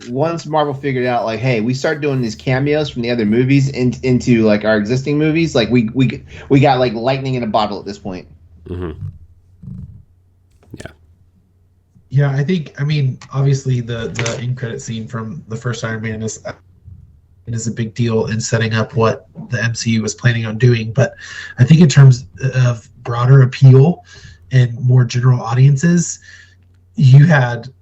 S2: once Marvel figured out like, hey, we start doing these cameos from the other movies into like our existing movies, like we got like lightning in a bottle at this point.
S1: Mm-hmm. Yeah.
S3: Yeah, I mean, obviously the end credit scene from the first Iron Man is a big deal in setting up what the MCU was planning on doing. But I think in terms of broader appeal and more general audiences, you had,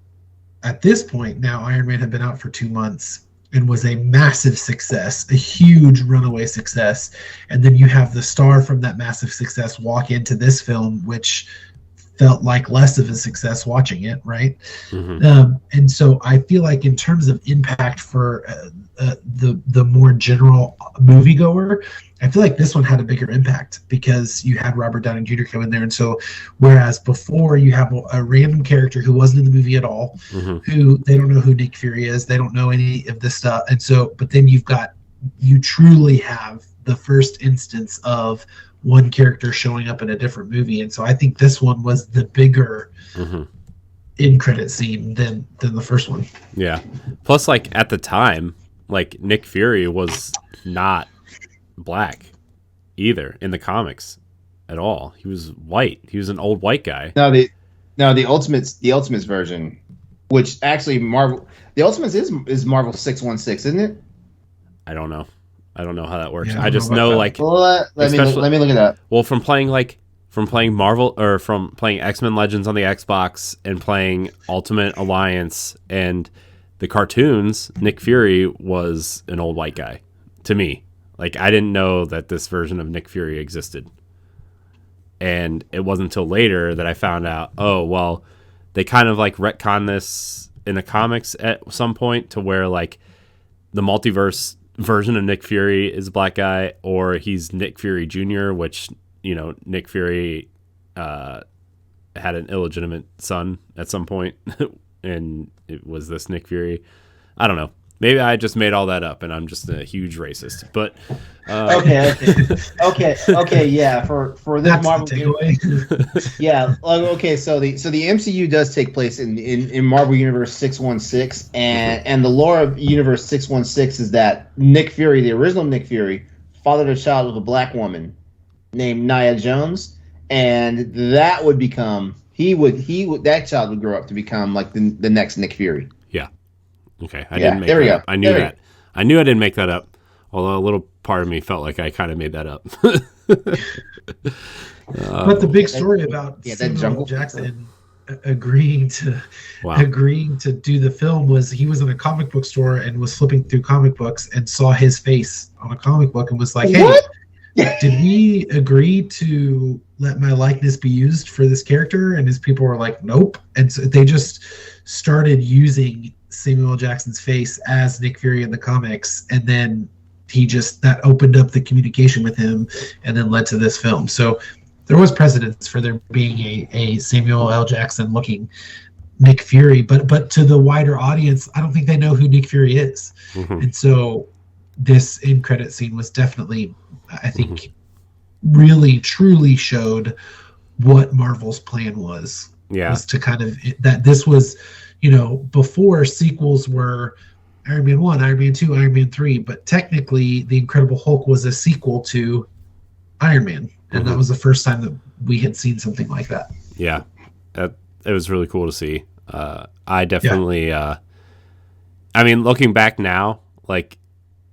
S3: at this point now, Iron Man had been out for 2 months and was a massive success, a huge runaway success. And then you have the star from that massive success walk into this film, which felt like less of a success watching it, right?
S1: Mm-hmm.
S3: And so I feel like in terms of impact for the more general moviegoer, I feel like this one had a bigger impact because you had Robert Downey Jr. come in there. And so whereas before you have a random character who wasn't in the movie at all,
S1: mm-hmm.
S3: who they don't know who Nick Fury is, they don't know any of this stuff. And so, but then you truly have the first instance of one character showing up in a different movie. And so I think this one was the bigger
S1: mm-hmm.
S3: end credit scene than the first one.
S1: Yeah. Plus, like, at the time, like, Nick Fury was not black either in the comics at all. He was white. He was an old white guy.
S2: No, the Ultimates version, which actually the Ultimates is Marvel 616, isn't it?
S1: I don't know how that works.
S3: Yeah,
S1: I just know like
S2: let me look it up.
S1: Well, from playing Marvel or from playing X-Men Legends on the Xbox and playing Ultimate Alliance and the cartoons, Nick Fury was an old white guy to me. Like, I didn't know that this version of Nick Fury existed. And it wasn't until later that I found out, oh, well, they kind of like retcon this in the comics at some point to where like the multiverse version of Nick Fury is a black guy, or he's Nick Fury Jr., which, Nick Fury had an illegitimate son at some point, and it was this Nick Fury. I don't know. Maybe I just made all that up, and I'm just a huge racist. But
S2: okay, yeah. For this
S3: That's
S2: Marvel
S3: the takeaway.
S2: yeah. Okay, so the MCU does take place in Marvel Universe 616, and the lore of Universe 616 is that Nick Fury, the original Nick Fury, fathered a child with a black woman named Nia Jones, and that would become that child would grow up to become like the next Nick Fury.
S1: Yeah. Okay, I didn't make
S2: there we
S1: that
S2: go.
S1: up. I knew that. I knew I didn't make that up, although a little part of me felt like I kind of made that up.
S3: But the big story about Samuel L. Jackson agreeing to do the film was he was in a comic book store and was flipping through comic books and saw his face on a comic book and was like, "Hey, did we agree to let my likeness be used for this character?" And his people were like, "Nope." And so they just started using Samuel L. Jackson's face as Nick Fury in the comics, and then that opened up the communication with him and then led to this film. So there was precedence for there being a Samuel L. Jackson looking Nick Fury, but to the wider audience, I don't think they know who Nick Fury is.
S1: Mm-hmm.
S3: And so this end credit scene was definitely, I think, really truly showed what Marvel's plan was.
S1: Yeah.
S3: Was to kind of, that this was, before sequels were Iron Man 1, Iron Man 2, Iron Man 3, but technically The Incredible Hulk was a sequel to Iron Man. And that was the first time that we had seen something like that.
S1: Yeah. It was really cool to see. I definitely, I mean, looking back now, like,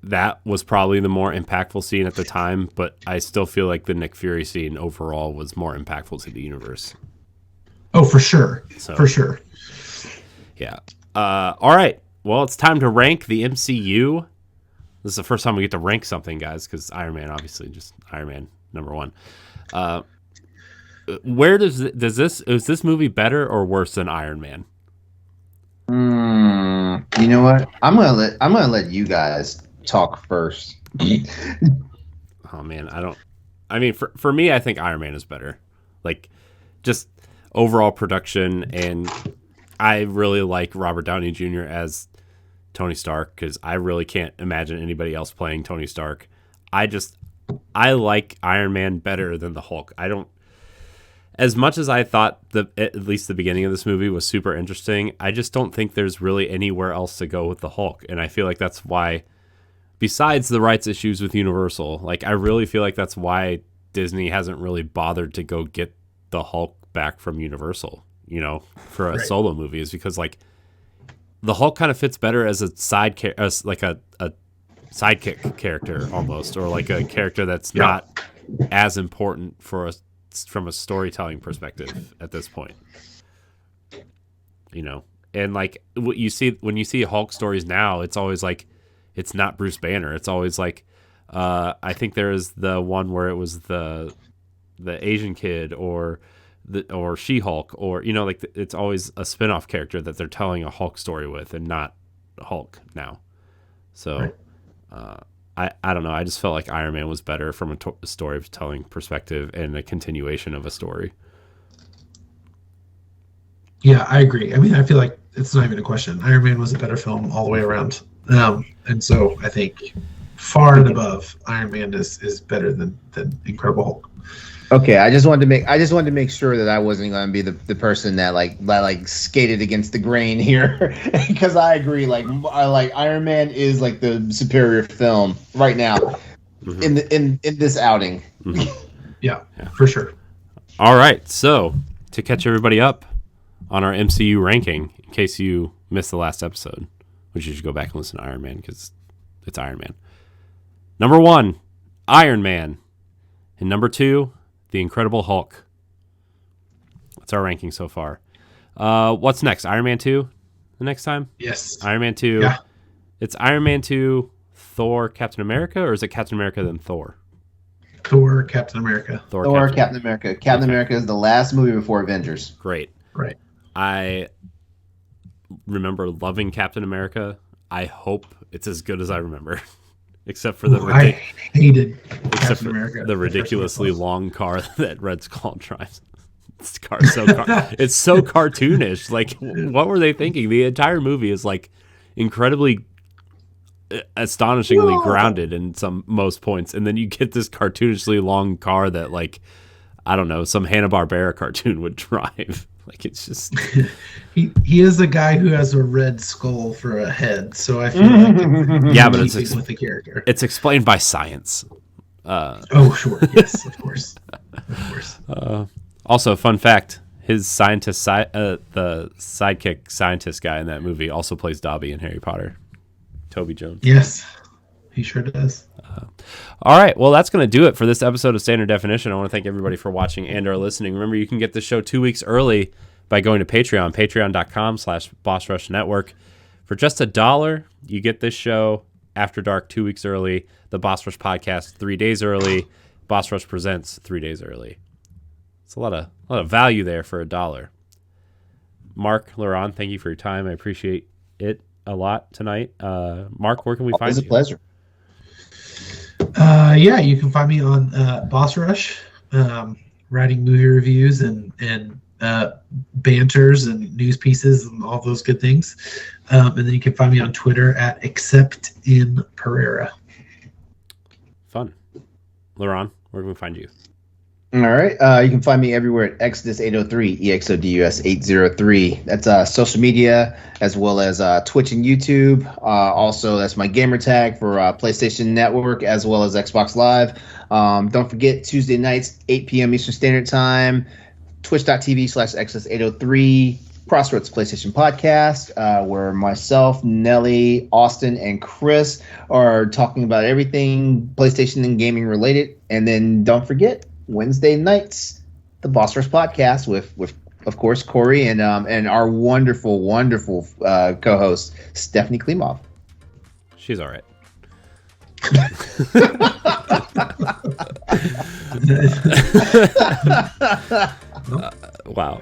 S1: that was probably the more impactful scene at the time, but I still feel like the Nick Fury scene overall was more impactful to the universe.
S3: Oh, for sure. For sure.
S1: Yeah. All right. Well, it's time to rank the MCU. This is the first time we get to rank something, guys, because Iron Man, obviously, just Iron Man, number one. Where is this movie better or worse than Iron Man?
S2: You know what? I'm gonna let you guys talk first.
S1: Oh man, I mean, for me, I think Iron Man is better. Like, just overall production, and I really like Robert Downey Jr. as Tony Stark because I really can't imagine anybody else playing Tony Stark. I like Iron Man better than the Hulk. I don't. As much as I thought at least the beginning of this movie was super interesting, I just don't think there's really anywhere else to go with the Hulk. And I feel like that's why, besides the rights issues with Universal, like I really feel like that's why Disney hasn't really bothered to go get the Hulk back from Universal, for a solo movie, is because like the Hulk kind of fits better as a as like a sidekick character almost, or like a character that's not as important for us from a storytelling perspective at this point, and like what you see when you see Hulk stories now, it's always like it's not Bruce Banner. It's always like I think there is the one where it was the Asian kid or She-Hulk, or like it's always a spin-off character that they're telling a Hulk story with, and not Hulk now. So I don't know. I just felt like Iron Man was better from a storytelling perspective and a continuation of a story.
S3: Yeah, I agree. I mean, I feel like it's not even a question. Iron Man was a better film all the way around. And so I think far and above, Iron Man is better than Incredible Hulk.
S2: Okay, I just wanted to make sure that I wasn't going to be the person that skated against the grain here, because I agree. Like Iron Man is like the superior film right now in this outing.
S3: Mm-hmm. Yeah, for sure.
S1: All right, so to catch everybody up on our MCU ranking, in case you missed the last episode, which you should go back and listen to Iron Man because it's Iron Man. Number 1, Iron Man, and number 2. The Incredible Hulk. That's our ranking so far. What's next? Iron Man 2 the next time?
S3: Yes.
S1: Iron Man 2.
S3: Yeah.
S1: It's Iron Man 2, Thor, Captain America, or is it Captain America then Thor?
S3: Thor, Captain America.
S2: Thor, Captain America. Captain America is the last movie before Avengers.
S1: Great.
S3: Right.
S1: I remember loving Captain America. I hope it's as good as I remember. Except for
S3: I hated Captain America.
S1: The ridiculously long car that Red Skull drives. It's it's so cartoonish. Like, what were they thinking? The entire movie is like incredibly, astonishingly grounded in most points, and then you get this cartoonishly long car that, like, I don't know, some Hanna-Barbera cartoon would drive. Like, it's just
S3: he is a guy who has a red skull for a head, so I feel like
S1: but it's
S3: with the character.
S1: It's explained by science.
S3: Oh, sure, yes, of course.
S1: Also, fun fact: his the sidekick scientist guy in that movie also plays Dobby in Harry Potter. Toby Jones.
S3: Yes, he sure does.
S1: All right, well, that's going to do it for this episode of Standard Definition. I want to thank everybody for watching and or listening. Remember, you can get the show 2 weeks early by going to Patreon, patreon.com/BossRushNetwork. For just $1, you get this show after dark 2 weeks early, the Boss Rush podcast 3 days early, Boss Rush Presents 3 days early. It's a lot of value there for $1. Mark, LeRon, thank you for your time. I appreciate it a lot tonight. Mark, where can we find you?
S2: It's a pleasure.
S3: You can find me on Boss Rush, writing movie reviews and banters and news pieces and all those good things. And then you can find me on Twitter at ExceptInPererra.
S1: Fun. LeRon, where can we find you?
S2: All right. You can find me everywhere at Exodus803, EXODUS803. That's social media as well as Twitch and YouTube. Also, that's my gamer tag for PlayStation Network as well as Xbox Live. Don't forget, Tuesday nights, 8 p.m. Eastern Standard Time, twitch.tv/Exodus803, Crossroads PlayStation Podcast, where myself, Nelly, Austin, and Chris are talking about everything PlayStation and gaming related. And then don't forget, Wednesday nights, the Boss Rush Podcast with of course Corey and our wonderful co-host Stephanie Klimov.
S1: She's all right. Wow.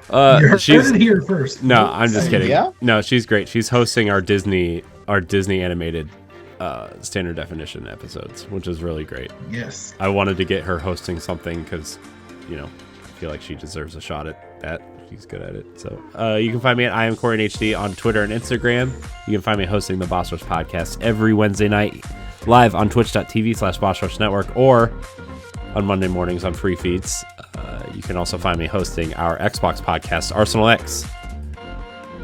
S3: She's here first.
S1: No, I'm just kidding.
S2: Yeah?
S1: No, she's great. She's hosting our Disney animated Standard Definition episodes, which is really great.
S3: Yes.
S1: I wanted to get her hosting something because, I feel like she deserves a shot at that. She's good at it. So you can find me at I am Corey HD on Twitter and Instagram. You can find me hosting the Boss Rush podcast every Wednesday night live on twitch.tv/Boss Rush Network or on Monday mornings on free feeds. You can also find me hosting our Xbox podcast, Arsenal X.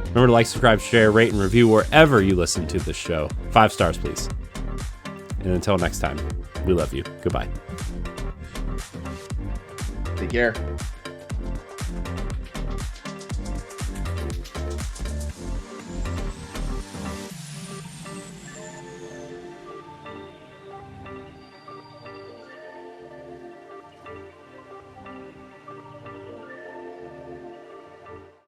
S1: Remember to like, subscribe, share, rate, and review wherever you listen to this show. 5 stars, please. And until next time, we love you. Goodbye.
S2: Take care.